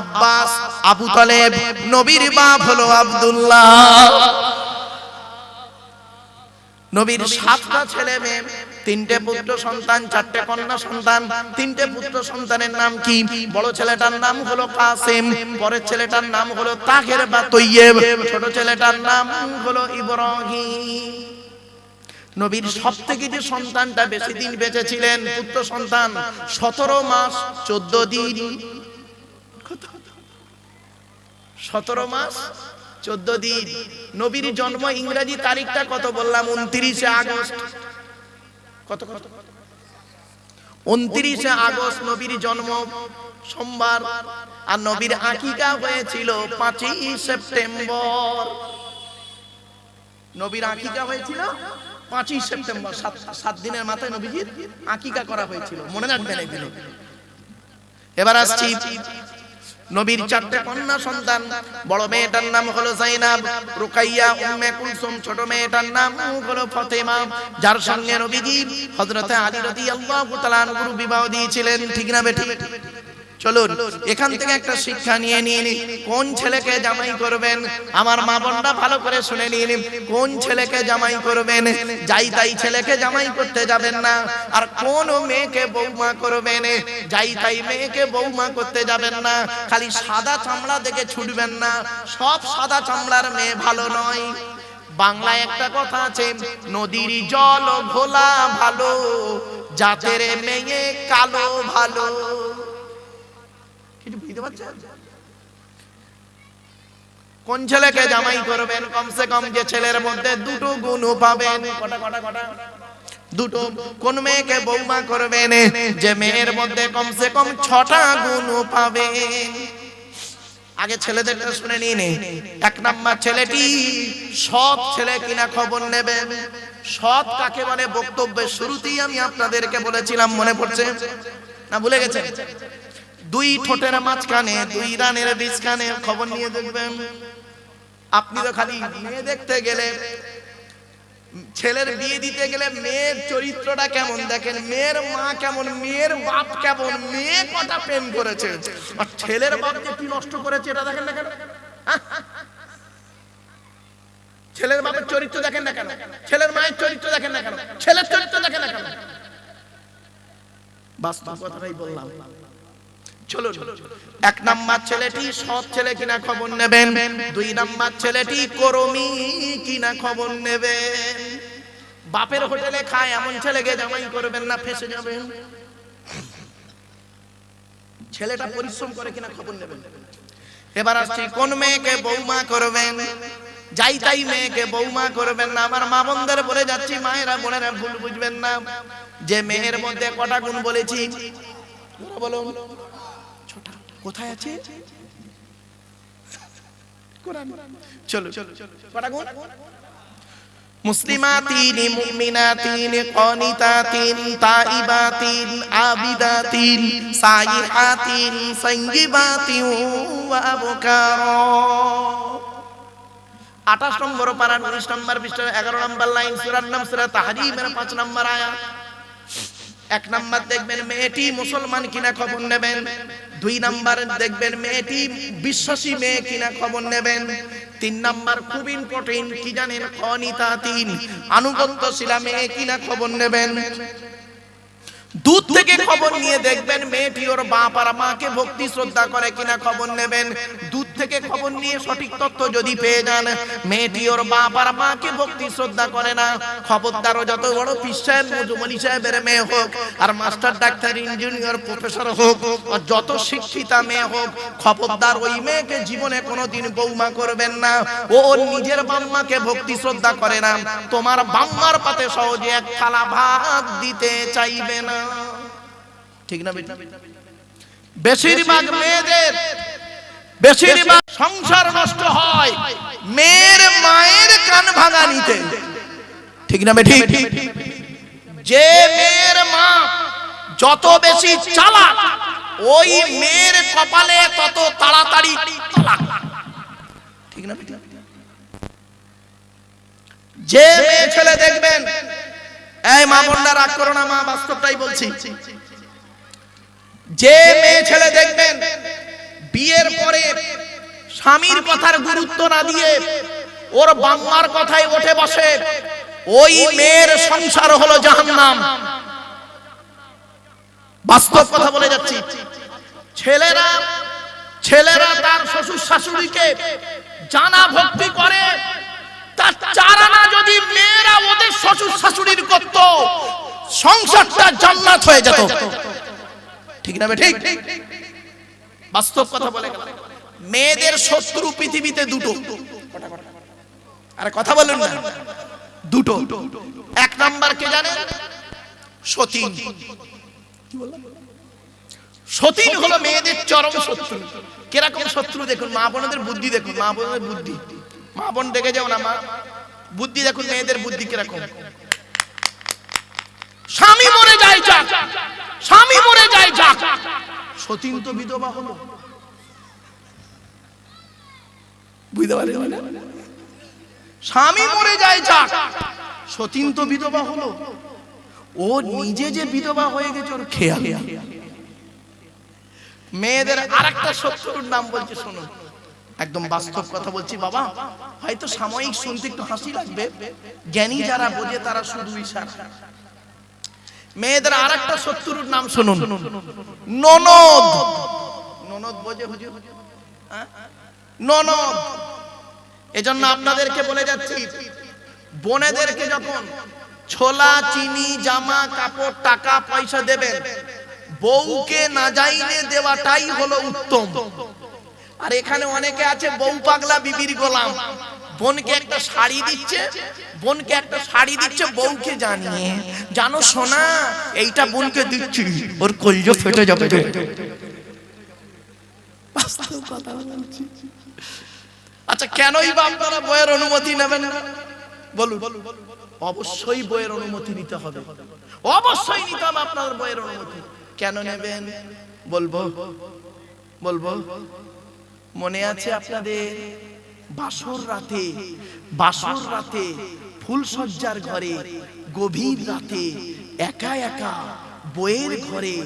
আব্বাস, আবু তালেব। নবীর বাপ হলো আব্দুল্লাহ। নবীর 7টা ছেলে মেয়ে, 3টে পুত্র সন্তান, 4টে কন্যা সন্তান। 3টে পুত্র সন্তানের নাম কি? বড় ছেলেটার নাম হলো কাসেম, পরের ছেলেটার নাম হলো তাহের বা তৈয়ব, ছোট ছেলেটার নাম হলো ইব্রাহিম। নবীর সবথেকে যে সন্তানটা বেশি দিন বেঁচে ছিলেন, পুত্র সন্তান, 17 মাস 14 দিন। 17 মাস 14 দিন। নবীর জন্ম ইংরেজি তারিখটা কত বললাম? 29 আগস্ট। কত কত? 29 আগস্ট নবীর জন্ম, সোমবার। আর নবীর আকিকা হয়েছিল 5 সেপ্টেম্বর। নবীর আকিকা হয়েছিল 5 সেপ্টেম্বর। 7 দিনের মাথায় নবীজির আকিকা করা হয়েছিল, মনে রাখবেন এগুলো। এবার আসছি নবীর 4টে কন্যা সন্তান। বড় মেয়েটার নাম হলো জাইনাব, রুকাইয়া, উম্মে কুলসুম। ছোট মেয়েটার নাম হলো ফাতেমা, যার সঙ্গে নবীজি হযরতে আলী রাদিয়াল্লাহু তাআলা আনহু বিবাহ দিয়েছিলেন। ঠিক না বেঠিক? চলুন এখান থেকে একটা শিক্ষা নিয়ে নিন। কোন ছেলেকে জামাই করবেন? আমার মা বোনরা ভালো করে শুনে নিন। কোন ছেলেকে জামাই করবেন? যাই তাই ছেলেকে জামাই করতে যাবেন না। আর কোন মেয়েকে বৌমা করবেন? যাই তাই মেয়েকে বৌমা করতে যাবেন না। খালি সাদা চামড়া দেখে ছুটবেন না, সব সাদা চামড়ার মেয়ে ভালো নয়। বাংলায় একটা কথা আছে, নদীর জল ঘোলা ভালো, জাতের মেয়ে কালো ভালো। কোন ছেলেকে জামাই করবেন? কমসে কম যে ছেলের মধ্যে 2টো গুণ পাবেন। কটা কটা কটা? 2টো। কোন মেয়েকে বৌমা করবেন? যে মেয়ের মধ্যে কমসে কম 6টা গুণ পাবেন। আগে ছেলেদেরটা শুনে নিন। 1 নাম্বার ছেলেটি সৎ ছেলে কিনা খবর নেবেন। সৎ কাকে বলে? বক্তব্যের শুরুতেই আমি আপনাদেরকে বলেছিলাম, মনে পড়ছে না? ভুলে গেছেন? 2 ঠোঁটের মাঝখানে 2 রানের বীজখানে খবর নিয়ে দেখবেন। আপনি তো খালি মেয়ে দেখতে গেলে, ছেলের বিয়ে দিতে গেলে মেয়ের চরিত্রটা কেমন দেখেন, মেয়ের মা কেমন, মেয়ের বাপ কেমন, মেয়ে কটা প্রেম করেছে, আর ছেলের বাপ যে কি নষ্ট করেছে এটা দেখেন না কেন? ছেলের বাপের চরিত্র দেখেন না কেন? ছেলের মায়ের চরিত্র দেখেন না কেন? ছেলের চরিত্র দেখেন না কেন? বাস্তব কথাই বললাম। চলুন 1 নাম্বার ছেলেটি সৎ ছেলে কিনা খবর নেবেন। 2 নাম্বার ছেলেটি কর্মী কিনা খবর নেবেন। বাপের হোটেলে খায় এমন ছেলেকে জামাই করবেন না, ফেসে যাবেন। ছেলেটা পরিশ্রম করে কিনা খবর নেবেন। এবার আসছি কোন মেয়েকে বৌমা করবেন? যাই তাই মেয়েকে বৌমা করবেন না। আমার মা বোনদের বলে যাচ্ছি, মায়েরা বোনেরা ভুল বুঝবেন না। যে মেয়ের মধ্যে কটা গুণ বলেছি? বলো। কোথায় আছে? কোরআন। চলো কটা গুণ? মুসলিমাতিন, মুমিনাতিন, কানিতাতিন, তাইবাতিন, আবিদাতিন, সাইহাতিন, সাইয়্যিবাতিন ওয়া আবকারা। 28 নম্বর পারা 19 নম্বর পৃষ্ঠা 11 নম্বর লাইন, সূরার নাম সূরা তাহরীমের 5 নম্বর আয়াত। এক নাম্বার দেখবেন মেয়েটি মুসলমান কিনা খবর নেবেন, দুই নাম্বার দেখবেন মেয়েটি বিশ্বাসী মেয়ে কিনা খবর নেবেন, তিন নাম্বার খুব ইম্পর্টেন্ট কি জানেন, অনিতা তিন আনুগত্যশীলা মেয়ে কিনা খবর নেবেন। দূর থেকে খবর নিয়ে দেখবেন মেয়েটি ওর বাপ আর মাকে ভক্তি শ্রদ্ধা করে কিনা খবর নেবেন। দূর থেকে খবর নিয়ে সঠিক তথ্য যদি পেয়ে যান মেয়েটি ওর বাপ আর মাকে ভক্তি শ্রদ্ধা করে না, খবরদার ও যত বড় পীর সাহেব মজুমনি সাহেবের মেয়ে হোক আর মাস্টার ডাক্তার ইঞ্জিনিয়ার প্রফেসর হোক আর যত শিক্ষিতা মেয়ে হোক, খবরদার ওই মেয়েকে জীবনে কোনোদিন বৌমা করবেন না। ও ওর নিজের বাম্মাকে ভক্তি শ্রদ্ধা করে না, তোমার বাম্মার পাতে সহজে এক থালা ভাত দিতে চাইবে না। ঠিক না বেটা? বেশিরভাগ মেয়েদের বেশিরভাগ সংসার নষ্ট হয় মেয়ের মায়ের কান ভাঙা নিতে। ঠিক না বেঠিক? যে মেয়ের মা যত বেশি চালাক ওই মেয়ের কপালে তত তাড়াতাড়ি তালাক। ঠিক না বেঠিক? যে মেয়ে ছেলে দেখবেন, এই মা বোনরা রাগ করো না, মা বাস্তবটাই বলছি, যে মেয়ে ছেলে দেখবেন বিয়ের পরে স্বামীর কথার গুরুত্ব না দিয়ে ওর বাম্মার কথায় ওঠে বসে, ওই মেয়ের সংসার হলো জাহান্নাম। বাস্তব কথা বলে যাচ্ছি। ছেলেরা তার শ্বশুর শাশুড়িকে জানা ভক্তি করে, তার চারানা যদি মেয়েরা ওদের শ্বশুর শাশুড়ির করত সংসারটা জান্নাত হয়ে যেত। ঠিক না ঠিক? বাস্তব কথা বলে গেল। মেয়েদের শত্রু পৃথিবীতে দুটো। আরে কথা বলুন না, দুটো। এক নাম্বার কে জানেন? সতীন। সতীন হলো মেয়েদের চরম শত্রু। কিরকম শত্রু দেখুন, মা বোনদের বুদ্ধি দেখুন, মা বোনদের বুদ্ধি, মা বোন দেখে যাও না, মা বুদ্ধি দেখুন, মেয়েদের বুদ্ধি কিরকম। স্বামী মরে যায় যাক, স্বামী মরে যায় যাক, সতীন তো বিধবা হলো। বুঝতে পারলেন? স্বামী মরে যায় যাক, সতীন তো বিধবা হলো, ও নিজে যে বিধবা হয়ে গেছে ওর খেয়াল। মেয়েদের আরেকটা শত্রুর নাম বলছে, শুনুন, একদম বাস্তব কথা বলছি বাবা, হয়তো সাময়িক শুনতে একটু হাসি লাগবে, জ্ঞানী যারা বোঝে তারা শুধু ইশারা। মেয়েদের আরেকটা শত্রুর নাম শুনুন, ননদ। ননদ বোঝে হুজুর? ননদ। এজন্য আপনাদেরকে বলে যাচ্ছি, বোনেদেরকে যখন ছোলা চিনি জামা কাপড় টাকা পয়সা দেবেন, বউকে না যাইনে দেওয়াটাই হলো উত্তম। আর এখানে অনেকে আছে বউ পাগলা বিবির গোলাম, বোনকে একটা শাড়ি দিচ্ছে, বোনকে একটা শাড়ি দিচ্ছে বউকে জানিয়ে, জানো সোনা এইটা বোনকে দিচ্ছি, ওর কলিজা ফেটে যাবে। আচ্ছা কেনই বা আপনারা বইয়ের অনুমতি নেবেন না বলুন? অবশ্যই বইয়ের অনুমতি নিতে হবে, অবশ্যই নিতে হবে আপনাদের বইয়ের অনুমতি। কেন নেবেন বলবো বলবো। মনে আছে আপনাদের বাসর রাতে ফুলসজ্জার ঘরে গভীর রাতে একা একা বইয়ের ঘরে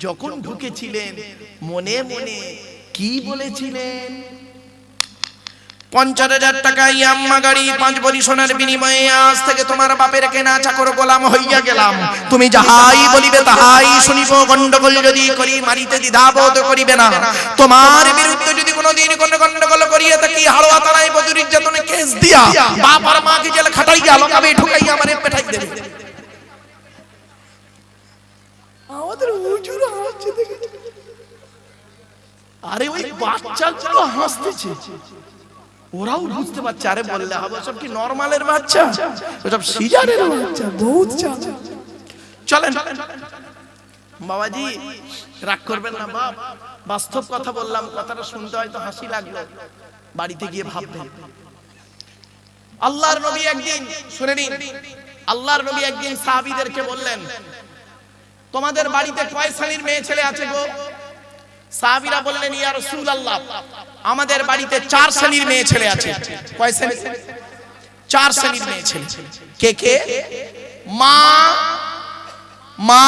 যখন ঢুকেছিলেন, মনে মনে কি বলেছিলেন? 50,000 টাকা ইয়াম্মা গাড়ি 5 ভরি সোনার বিনিময়ে আজ থেকে তোমার বাপের কেনা চাকর গোলাম হইয়া গেলাম, তুমি যাহাই বলিবে তাহাই শুনিব, গন্ডগোল যদি করি মারিতে দ্বিধাবোধ করিবে না, তোমার বিরুদ্ধে যদি কোনোদিন কোনো গন্ডগোল করিয়া থাকি হাড়োয়া তারাই বজুরির যতনে কেস দিয়া বাপ আর মাকে জেল খাটাইয়া লকাবে ঢুকাইয়া আমারে পেটাই দেবে। আমাদের হুজুর হাসছে দেখে, আরে ওই বাচ্চাগুলো হাসতেছে, ওরাও বুঝতে পারছে। আরে বললে হবে সব কি নরমালের বাচ্চা, সব সিজারের বাচ্চা, বহুত চাচা। চলেন বাবাজি, রাগ করবেন না বাপ, বাস্তব কথা বললাম, কথাটা শুনতে হয়তো হাসি লাগলো, বাড়িতে গিয়ে ভাববেন। আল্লাহর নবী একদিন, শুনে নিন, আল্লাহর নবী একদিন সাহাবীদেরকে বললেন, তোমাদের বাড়িতে কয় শ্রেণীর মেয়ে ছেলে আছে গো? সাহাবীরা বললেন, ইয়া রাসূলুল্লাহ, আমাদের বাড়িতে 4 শ্রেণীর মেয়ে ছেলে আছে। কয় শ্রেণী? 4 শ্রেণীর মেয়ে ছেলে। কে কে? মা,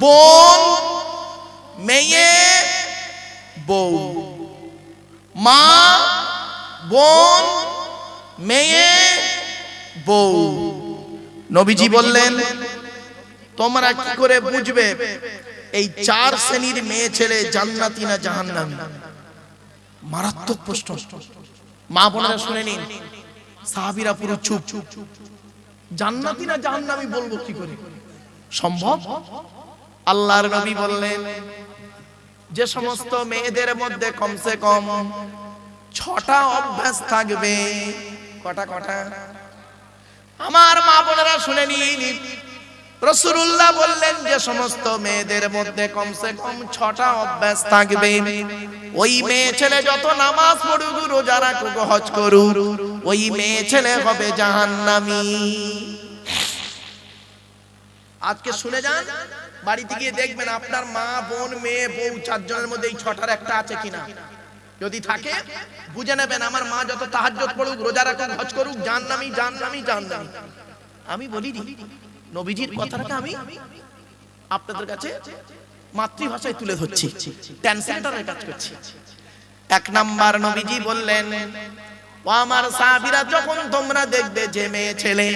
বোন, মেয়ে, বউ। মা, বোন, মেয়ে, বউ। নবীজি বললেন তোমরা কি করে বুঝবে এই চার শ্রেণীর মেয়ে ছেলে জান্নাতি না জাহান্নামী? মারাত্মক প্রশ্ন। মা বোনেরা শুনে নিন, সাহাবীরা পুরো চুপ। জান্নাতি না জাহান্নামী বলবো কি করে, সম্ভব? আল্লাহর নবী বললেন যে সমস্ত মেয়েদের মধ্যে কমসে কম 6টা অভ্যাস থাকবে। কটা? আমার মা বোনেরা শুনে নিন, রাসূলুল্লাহ বললেন যে সমস্ত মেয়েদের মধ্যে কমসে কম 6টা অভ্যাস থাকবে, ওই মেয়ে ছেলে যত নামাজ পড়ুক, রোজা রাখুক, হজ করুক, ওই মেয়ে ছেলে হবে জাহান্নামী। আজকে শুনে যান, বাড়িতে গিয়ে দেখবেন আপনার মা, বোন, মেয়ে, বউ চারজনের মধ্যে এই 6টার একটা আছে কিনা। যদি থাকে বুঝে নেবেন আমার মা যত তাহাজ্জুদ পড়ুক, রোজা রাখুক, হজ করুক, জাহান্নামী। আমি বলি নবীজির কথাটাকে আমি আপনাদের কাছে মাতৃভাষায় তুলে ধরছি, ট্রান্সলেটরের কাজ করছি। 1 নাম্বার নবীজি বললেন, ও আমার সাহাবীরা, যখন তোমরা দেখবে যে মেয়ে ছেলে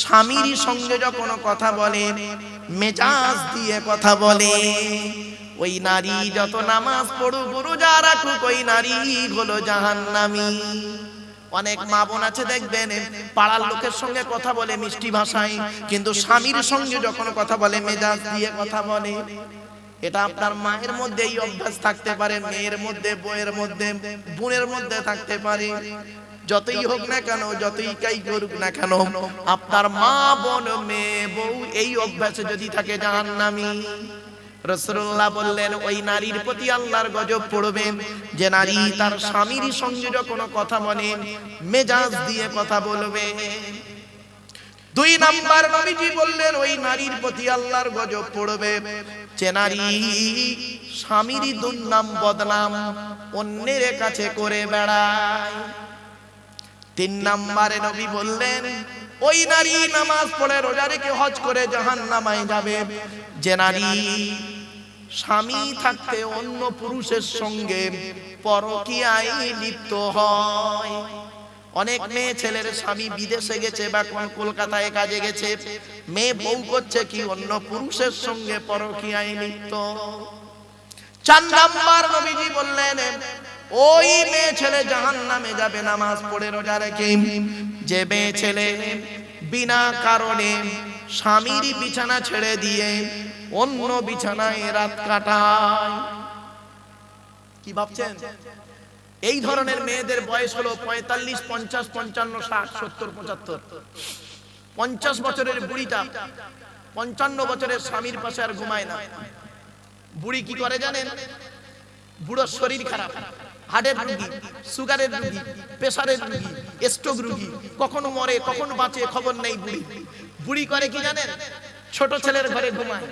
স্বামীর সঙ্গে যখন কথা বলে, মেজাজ দিয়ে কথা বলে, ওই নারী যত নামাজ পড়ুক, রোজা রাখুক, ওই নারী হলো জাহান্নামী। অনেক মা বোন আছে দেখবেন পাড়ার লোকের সঙ্গে কথা বলে মিষ্টি ভাষায়, কিন্তু স্বামীর সঙ্গে যখন কথা বলে মেজাজ দিয়ে কথা বলে। এটা আপনার মায়ের মধ্যে এই অভ্যাস থাকতে পারে, মেয়ের মধ্যে, বউয়ের মধ্যে, বোনের মধ্যে থাকতে পারে। যতই হোক না কেন, যতই কাই করুক না কেন, আপনার মা, বোন, মেয়ে, বউ এই অভ্যাসে যদি থাকে জাহান্নামী। রাসূলুল্লাহ বললেন ওই নারীর প্রতি আল্লাহর গজব পড়বে যে নারী তার স্বামীর সঙ্গে যখন কথা বলে মেজাজ দিয়ে কথা বলবে। 2 নাম্বার নবীজি বললেন ওই নারীর প্রতি আল্লাহর গজব পড়বে যে নারী স্বামীর দুর্নাম বদনাম অন্যের কাছে করে বেড়ায়। 3 নাম্বারে নবী বললেন ওই নারী নামাজ পড়ে, রোজা রেখে, হজ করে জাহান্নামে যাবে যে নারী স্বামী থাকতে অন্য পুরুষের সঙ্গে পরকীয়ায় লিপ্ত হয়। অনেক মেয়ে ছেলের স্বামী বিদেশে গেছে বা কলকাতায় কাজে গেছে, মেয়ে বউ করছে কি অন্য পুরুষের সঙ্গে পরকীয়ায় লিপ্ত। 4 নাম্বার নবীজি বললেন ওই মেয়ে ছেলে জাহান্নামে যাবে নামাজ পড়ে, রোজা রেখে। যে মেয়ে ছেলে বিনা কারণে স্বামীর বিছানা ছেড়ে দিয়ে অন্য বিছানায় রাত কাটায়। কি ভাবছেন? এই ধরনের মেয়েদের বয়স হলো 45, 50, 55, 60, 70, 75। 50 বছরের বুড়িটা 55 বছরের স্বামীর পাশে আর ঘুমায় না। বুড়ি কি করে জানেন? বুড়োর শরীর খারাপ, হার্টের রোগী, সুগারের রোগী, প্রেসারের রোগী, স্ট্রোক রোগী, কখনো মরে কখনো বাঁচে, খবর নেই। বুড়ি করে কি জানেন? ছোট ছেলের ঘরে ঘুমায়,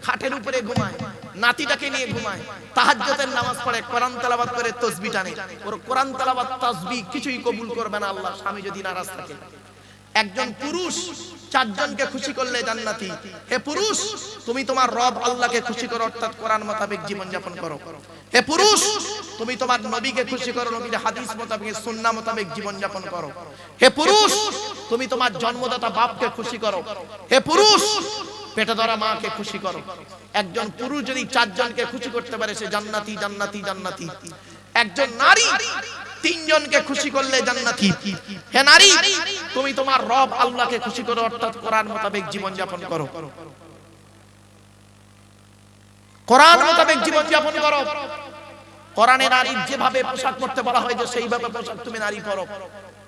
খাটের উপরে ঘুমায়, নাতিটাকে নিয়ে ঘুমায়, তাহাজ্জুদের নামাজ পড়ে, কোরআন তেলাওয়াত করে, তাসবিহ টানে। ওর কোরআন তেলাওয়াত তাসবিহ কিছুই কবুল করবে না আল্লাহ, স্বামী যদি নারাজ থাকে। একজন পুরুষ 4 জনকে খুশি করলে জান্নাতি। হে পুরুষ, তুমি তোমার রব আল্লাহকে খুশি করো, অর্থাৎ কোরআন মোতাবেক জীবন যাপন করো। হে পুরুষ, তুমি তোমার নবীকে খুশি করো, নবীর হাদিস মোতাবেক, সুন্নাহ মোতাবেক জীবন যাপন করো। হে পুরুষ, তুমি তোমার জন্মদাতা বাপকে খুশি করো। হে পুরুষ, পেটে ধরা মাকে খুশি করো। একজন পুরুষ যদি 4 জনকে খুশি করতে পারে সে জান্নাতি, জান্নাতি, জান্নাতি। একজন নারী 3 জনকে খুশি করলে জান্নাতি। হে নারী, তুমি তোমার রব আল্লাহকে খুশি করো, অর্থাৎ কোরআন মোতাবেক জীবন যাপন করো। কোরআন মোতাবেক জীবন যাপন করো। কোরআনে নারীর যেভাবে পোশাক পরতে বলা হয় যে সেইভাবে পোশাক তুমি নারী পরো।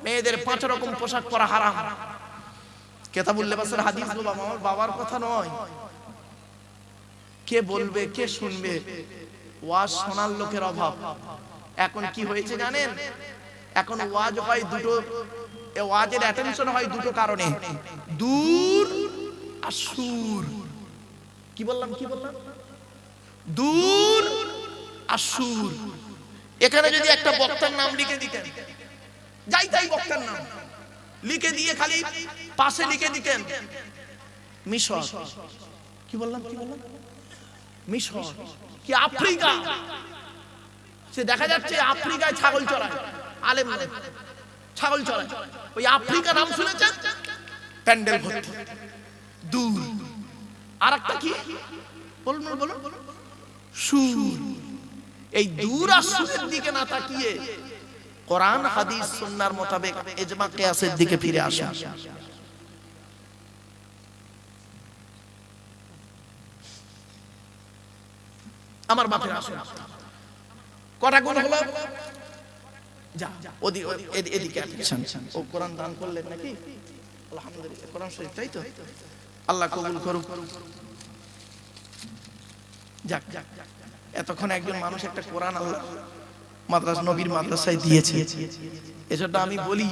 মেয়েদের 5 রকম পোশাক পরা হারাম। কিতাবুল লিবাসের হাদিস বলবো, আমার বাবার কথা নয়। কে বলবে, কে শুনবে? ওয়াজ শোনার লোকের অভাব। এখন কি হয়েছে জানেন? এখন ওয়াজ হয় দুটো, ওয়াজের অ্যাটেনশন হয় দুটো কারণে, দূর আর সুর। কি বললাম? দূর আর সুর। এখানে যদি একটা বক্তার নাম লিখে দিতেন, যাই তাই বক্তার নাম লিখে দিয়ে খালি পাশে লিখে দিতেন মিশর। কি বললাম মিশর কি আফ্রিকা? সে দেখা যাচ্ছে আফ্রিকায় ছাগল চড়ায়, আলেম নয়, ছাগল চড়ায়। ওই আফ্রিকা নাম শুনেছেন? প্যান্ডেল ভর্তি, দূর। আর একটা কি বলুন সুর। এই দূর আর সুরের দিকে না তাকিয়ে কোরআন হাদিস সুন্নাহর মোতাবেক ইজমা কিয়াসের দিকে ফিরে আসুন। আমার বাপের আসুন, কটা গুণ হলো? যা এদিকে ও কোরআন দান করলেন নাকি? আলহামদুলিল্লাহ, কোরআন শরীফ, তাই তো? আল্লাহ কবুল করুক। যাক, এতক্ষণ একজন মানুষ একটা কোরআন আল্লাহ মাদ্রাসা, নবীর মাদ্রাসায় দিয়েছে। এজন্য আমি বলি,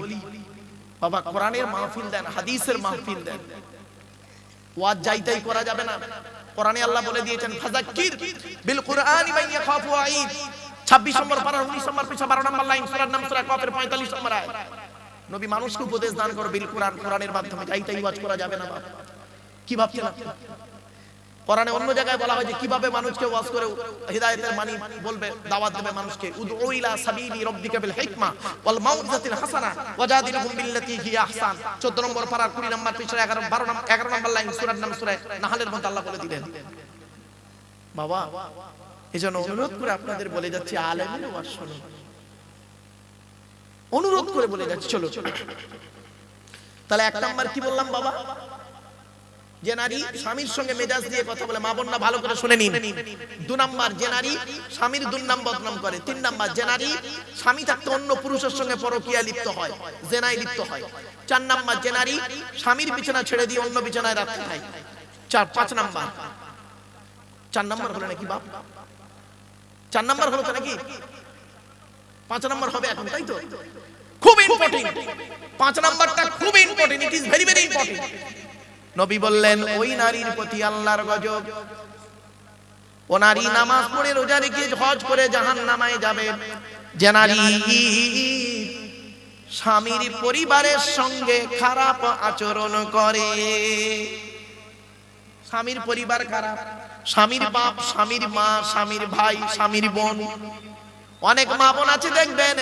বাবা কোরআনের মাহফিল দেন, হাদিসের মাহফিল দেন। ওয়াজ যাইতাই করা যাবে না। কোরআনে আল্লাহ বলে দিয়েছেন, ফাযাক্কির বিল কুরআনি মান ইয়াখাফু ওয়াঈদ। 26 নম্বর পারা 19 নম্বর পৃষ্ঠা 12 নম্বর লাইন, সূরার নাম সূরা কাফের 45 নম্বর আয়াত। নবী মানুষকে উপদেশ দান করে বিল কুরআন, কোরআনের মাধ্যমে। যাইতাই ওয়াজ করা যাবে না। বাবা কি ভাবছেন আপনি? কোরআনে অন্য জায়গায় বলা হয় যে কিভাবে মানুষকে ওয়াজ করে হিদায়াতের মানি বলবে, দাওয়াত দেবে মানুষকে। উদউ ইলা সাবিলি রাব্বিকা বিল হিকমা ওয়াল মাউইযাতিল হাসানা ওয়াজাদিলহুম বিল্লাতী হিয়া আহসান। 14 নম্বর পারা 20 নম্বর পৃষ্ঠা 11 নম্বর লাইন, সূরার নাম সূরা নাহলের মধ্যে আল্লাহ বলে দিলেন। বাবা এজন্য অনুরোধ করে আপনাদের বলে যাচ্ছি, আলেমের ওয়াজ শুনুন। অনুরোধ করে বলে যাচ্ছি, চলো। তাহলে এক নাম্বার কি বললাম বাবা? যে নারী স্বামীর সঙ্গে মেজাজ দিয়ে কথা বলে, মা বোনরা ভালো করে শুনে নিন। 2 নাম্বার, যে নারী স্বামীর দুর্নাম বদনাম করে। 3 নাম্বার, যে নারী স্বামী থাকতে অন্য পুরুষের সঙ্গে পরকীয়া লিপ্ত হয়, জেনায় লিপ্ত হয়। 4 নাম্বার, যে নারী স্বামীর বিছানা ছেড়ে দিয়ে অন্য বিছানায় রাত খায়। 5 নাম্বার। 4 নাম্বার হলো নাকি বাপ? 4 নাম্বার হলো তো নাকি? 5 নাম্বার হবে এখন, তাই তো? খুব ইম্পর্টেন্ট 5 নাম্বারটা, খুব important. It is very very important. নবী বললেন, ওই নারীর প্রতি আল্লাহর গজব। ও নারী নামাজ পড়ে রোজা রেখে হজ করে জাহান্নামে যাবে। যে নারী স্বামীর পরিবারের সঙ্গে খারাপ আচরণ করে। স্বামীর পরিবার খারাপ, স্বামীর বাপ, স্বামীর মা, স্বামীর ভাই, স্বামীর বোন। অনেক মা বোন আছে দেখবেন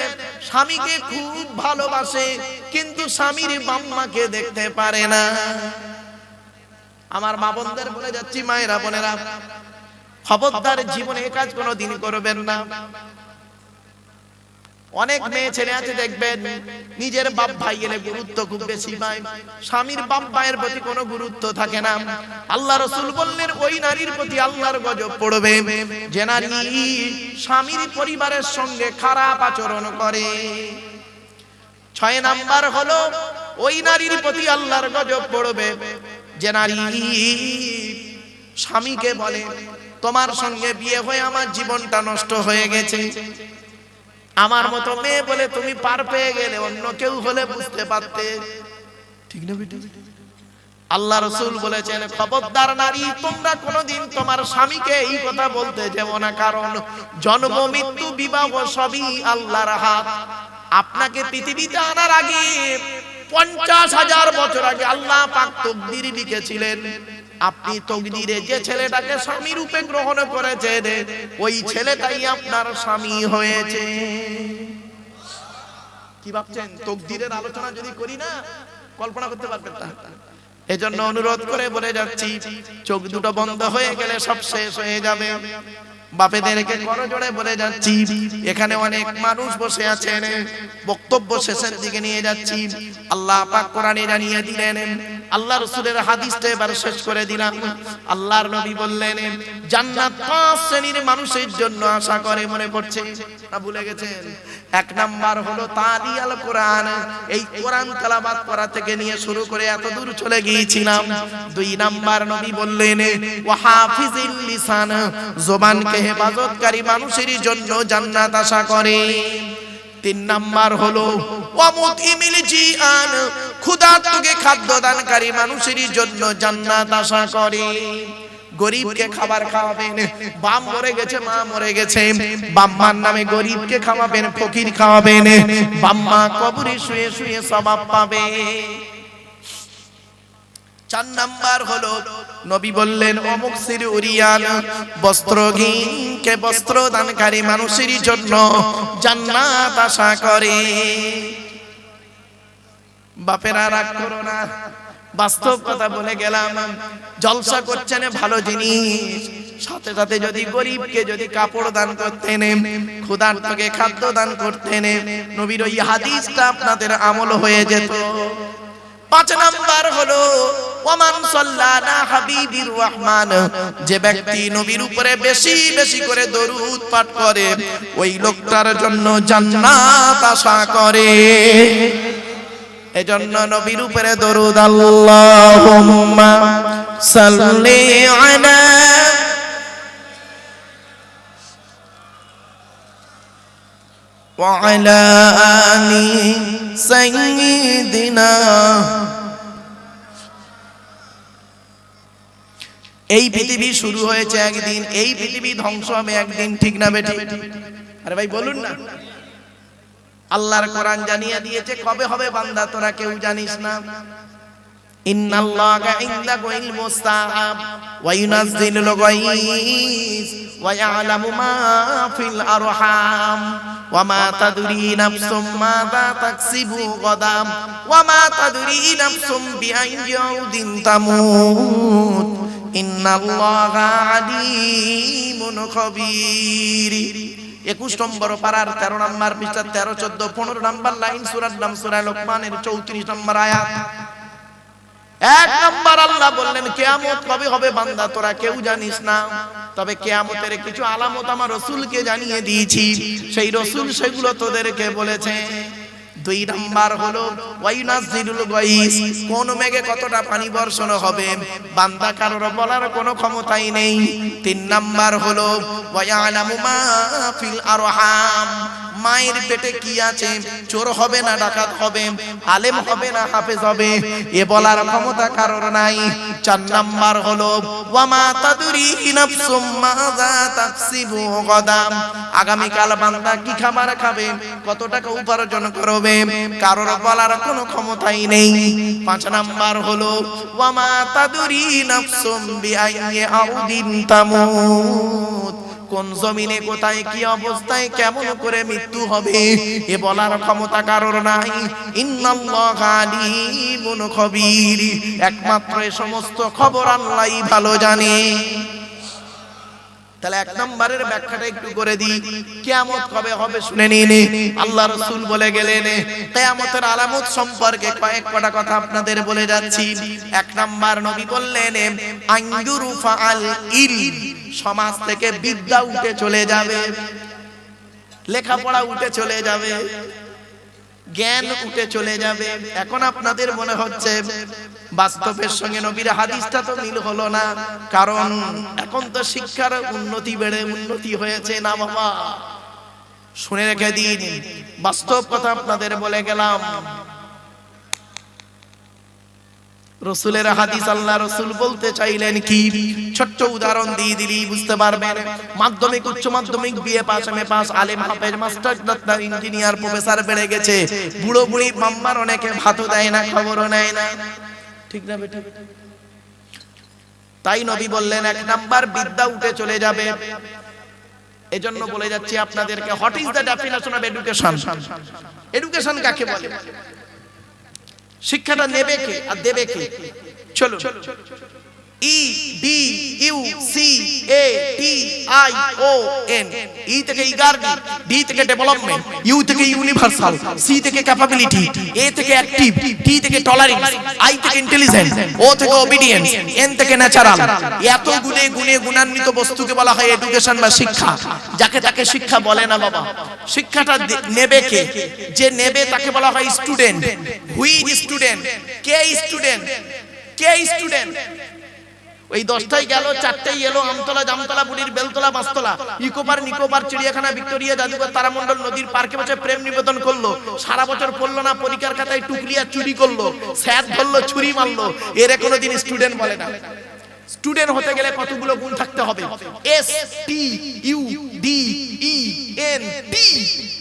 স্বামীকে খুব ভালোবাসে, কিন্তু স্বামীর বাম্মাকে দেখতে পারে না। আমার মা বোনদের বলে যাচ্ছি, মায়েরা বোনেরা, খবরদার জীবনে এই কাজ কোনোদিন করবেন না। অনেক মেয়ে ছেলে আছে দেখবেন নিজের বাপ ভাই এলে গুরুত্ব খুব বেশি পায়, স্বামীর বাপ ভাইয়ের প্রতি কোনো গুরুত্ব থাকে না। আল্লাহ রাসূল বললেন, ওই নারীর প্রতি আল্লাহর গজব পড়বে যে নারী স্বামীর পরিবারের সঙ্গে খারাপ আচরণ করে। 6 নাম্বার হলো, ওই নারীর প্রতি আল্লাহর গজব পড়বে যে নারী স্বামীকে বলে, তোমার সঙ্গে বিয়ে হয়ে আমার জীবনটা নষ্ট হয়ে গেছে, আমার মতো মেয়ে বলে তুমি পার পেয়ে গেলে, অন্য কেউ হলে বুঝতে পারতে। ঠিক না বেটা? আল্লাহ রাসূল বলেছেন, খবরদার নারী, তোমরা কোনোদিন তোমার স্বামীকে এই কথা বলতে যেও না, কারণ জন্ম মৃত্যু বিবাহ সবই আল্লাহর হাত। আপনাকে পৃথিবীতে আনার আগে 50,000 বছর আগে আল্লাহ পাক তাকদীর লিখেছিলেন। আপনি তাকদীরে যে ছেলেটাকে স্বামী রূপে গ্রহণ করেছেন, ওই ছেলেটাই আপনার স্বামী হয়েছে। কি ভাবছেন? তাকদীরের আলোচনা যদি করি না, কল্পনা করতে পারবেন না। এজন্য অনুরোধ করে বলে যাচ্ছি, চোখ দুটো বন্ধ হয়ে গেলে সব শেষ হয়ে যাবে। বাপেদেরকে করজোড়ে বলে যাচ্ছি, এখানে অনেক মানুষ বসে আছেন, বক্তব্য শেষের দিকে নিয়ে যাচ্ছি। আল্লাহ পাক কোরআনে জানিয়ে দিলেন, আল্লাহ রাসূলের হাদিসটা এবার শেষ করে দিলাম। আল্লাহর নবী বললেন, জান্নাত 5 শ্রেণীর মানুষের জন্য আশা করে। মনে পড়ছে না? ভুলে গেছেন? 1 নাম্বার হলো তালি আল কোরআন, এই কোরআন তেলাওয়াত করা থেকে নিয়ে শুরু করে এত দূর চলে গিয়েছিলাম। 2 নাম্বার নবী বললেন, ওয়া হাফিজিল লিসান, জবানকে হেফাজতকারী মানুষের জন্য জান্নাত আশা করে। 3 নাম্বার হলো ওয়া মুতইমিল জিআন, ক্ষুধার্তকে খাদ্য দানকারী মানুষের জন্য জান্নাত আশা করে। গরিবকে খাবার খাওয়াবেন, বাপ মরে গেছে, মা মরে গেছে, বাম্মার নামে গরিবকে খাওয়াবেন, ফকির খাওয়াবেন, বাম্মা কবরে শুয়ে শুয়ে সওয়াব পাবে। 4 নাম্বার হলো নবী বললেন অমুক সিরুরিয়ান বস্ত্রহীনকে বস্ত্র দানকারী মানুষের জন্য জান্নাত আশা করে। বাপেরা রাগ করো না, বাস্তব কথা বলে গেলাম। জলসা করছেন ভালো জিনিস, সাথে সাথে যদি গরিবকে যদি কাপড় দান করতেন, ক্ষুধার্তকে খাদ্য দান করতেন, নবীর ওই হাদিসটা আপনাদের আমল হয়ে যেত। 5 নাম্বার হলো ওমান সাল্লানা হাবিবির রহমান, যে ব্যক্তি নবীর উপরে বেশি বেশি করে দরুদ পাঠ করে ওই লোকটার জন্য জান্নাত আশা করে। এজন্য নবীর উপরে দরুদ আল্লাহুম্মা সাল্লি আলা ওয়া আলা আলি সাইয়্যিদিনা। এই পৃথিবী শুরু হয়েছে একদিন, এই পৃথিবী ধ্বংস হবে একদিন, ঠিক না বেঠিক? আরে ভাই বলুন না। আল্লাহর কোরআন জানিয়ে দিয়েছে কবে হবে বান্দা, তোরা কেউ জানিস না। ইন্নাল্লাহা ইনদাহু ইলমুস সাআ ওয়া ইউনাজ্জিলুল গায়স ওয়া ইয়ালামু মা ফিল আরহাম ওয়া মা তাদরি নাফসুম মাযা তাকসিবু গাদাম ওয়া মা তাদরি নাফসুম বিআইয়ি আরদিন তামুত ইন্নাল্লাহা আলিমুন খাবীর। 21 নম্বর পারার 13 নম্বর পৃষ্ঠা 13, 14, 15 নম্বর লাইন, সূরার নাম সূরা লোকমানের 34 নম্বর আয়াত। 1 নম্বর আল্লাহ বললেন কিয়ামত কবে হবে বান্দা তোরা কেউ জানিস না, তবে কিয়ামতের কিছু আলামত আমার রাসূলকে জানিয়ে দিয়েছি, সেই রাসূল সেগুলো তোদেরকে বলেছে। 2 নাম্বার হলো ওয়াইনাজিলুল গায়স, কোন মেঘে কতটা পানি বর্ষণ হবে বান্দা কারোর বলার কোনো ক্ষমতাই নেই। 3 নাম্বার হলো ওয়ায়ালামু মা ফিল আরহাম, মায়ের পেটে কি আছে, চোর হবে না ডাকাত হবে, আলেম হবে না হাফেজ হবে, এ বলার ক্ষমতা কারোর নাই। 4 নাম্বার হলো ওয়া মা তাদরি নাফসুম মাযা তাকসিবু গাদাম, আগামী কাল বান্দা কি খাবার খাবে, কত টাকা উপার্জন করবে, কারোর বলার কোনো ক্ষমতাই নেই। 5 নাম্বার হলো ওয়া মা তাদরি নাফসুম বিআইয়ি আরদিন তামুত, কোন জমিনে কোথায় কি অবস্থায় কেমন করে মৃত্যু হবে এ বলার ক্ষমতা কারোর নাই। ইন্নাল্লাহা আলিমুন খাবীর, একমাত্র এই সমস্ত খবর আল্লাহই ভালো জানে। তাহলে 1 নম্বরের ব্যাখ্যাটা একটু করে দিই, কিয়ামত কবে হবে শুনে নিন। আল্লাহ রাসূল বলে গেলেন কিয়ামতের আলামত সম্পর্কে কয়েকটা কথা আপনাদের বলে যাচ্ছি। 1 নাম্বার নবী বললেন আনজুরু ফাআল ইলম, সমাজ থেকে বিদ্যা উঠে চলে যাবে, লেখাপড়া উঠে চলে যাবে, জ্ঞান উঠে চলে যাবে। এখন আপনাদের মনে হচ্ছে বাস্তবের সঙ্গে নবীর হাদিসটা তো মিল হলো না, কারণ এখন তো শিক্ষার উন্নতি হয়েছে না বাবা। শুনে রেখে দিন, বাস্তব কথা আপনাদের বলে গেলাম। রাসূলের হাদিস, আল্লাহ রাসূল বলতে চাইলেন কি, ছোট্ট উদাহরণ দিয়ে দিলি বুঝতে পারবেন। মাধ্যমিক, উচ্চ মাধ্যমিক, বিএ পাস, এমএ পাস, আলেম হাফেজ, মাস্টার, ডাক্তার, ইঞ্জিনিয়ার, প্রফেসর বেড়ে গেছে, বুড়ো বুড়ি মাম্মার অনেকে ভাতও দেয় না, খবরও নেয় না, ঠিক না বেটা? তাই নবী বললেন 1 নাম্বার বিদ্যা উঠে চলে যাবে। এজন্য বলে যাচ্ছি আপনাদেরকে, what is the definition of education? Education কাকে বলে? শিক্ষাটা নেবে কে আর দেবে কে? চলো, EDUCATION, ই থেকে ইগারডি, ডি থেকে ডেভেলপমেন্ট, ইউ থেকে ইউনিভার্সাল, সি থেকে ক্যাপাবিলিটি, এ থেকে অ্যাক্টিভ, টি থেকে টলারেন্স, আই থেকে ইন্টেলিজেন্স, ও থেকে ওবিডিয়েন্স, এন থেকে ন্যাচারাল। এত গুণে গুণে গুণান্বিত বস্তুকে বলা হয় এডুকেশন বা শিক্ষা। যাকে তাকে শিক্ষা বলে না বাবা। শিক্ষাটা নেবে কে? যে নেবে তাকে বলা হয় student. Hui is student? K student? K student? ওই 10টাই গেল, 4টাই এলো, আমতলা, জামতলা, বুড়ির বেলতলা, বাসতলা, ইকোপার, নিকোপার, চিড়িয়াখানা, ভিক্টোরিয়া, জাদুঘর, তারামণ্ডল, নদীর পার্কে বসে প্রেম নিবেদন করলো, সারা বছর পড়লো না, পরীক্ষার খাতায় টুকলিয়া চুরি করলো, স্যার ধরলো, ছুরি মারলো, এর কোনোদিন স্টুডেন্ট বলে না। স্টুডেন্ট হতে গেলে কতগুলো গুণ থাকতে হবে? S T U D E N T,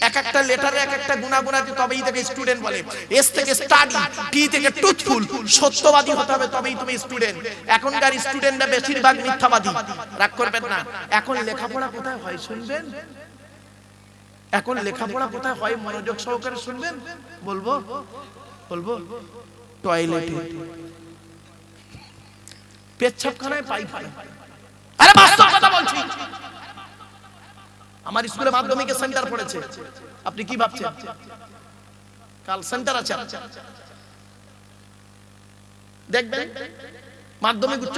এক একটা লেটারে এক একটা গুণাগুণ আছে, তবেই তাকে স্টুডেন্ট বলে। এস থেকে স্টাডি, টি থেকে ট্রুথফুল, সত্যবাদী হতে হবে, তবেই তুমি স্টুডেন্ট। এখনকার স্টুডেন্টরা বেশিরভাগ মিথ্যাবাদী। রাগ করবেন না। এখন লেখাপড়া কোথায় হয় শুনবেন? এখন লেখাপড়া কোথায় হয় মনোযোগ সহকারে শুনবেন। বলবো বলবো টয়লেটে, পেচ্ছাপখানায়, পায়খানায়। আরে বাস্তব কথা বলছি। আমার স্কুলে মাধ্যমিকের সেন্টার পড়েছে, আপনি কি ভাবছেন কাল সেন্টার আছে? দেখবেন মাধ্যমিক উচ্চ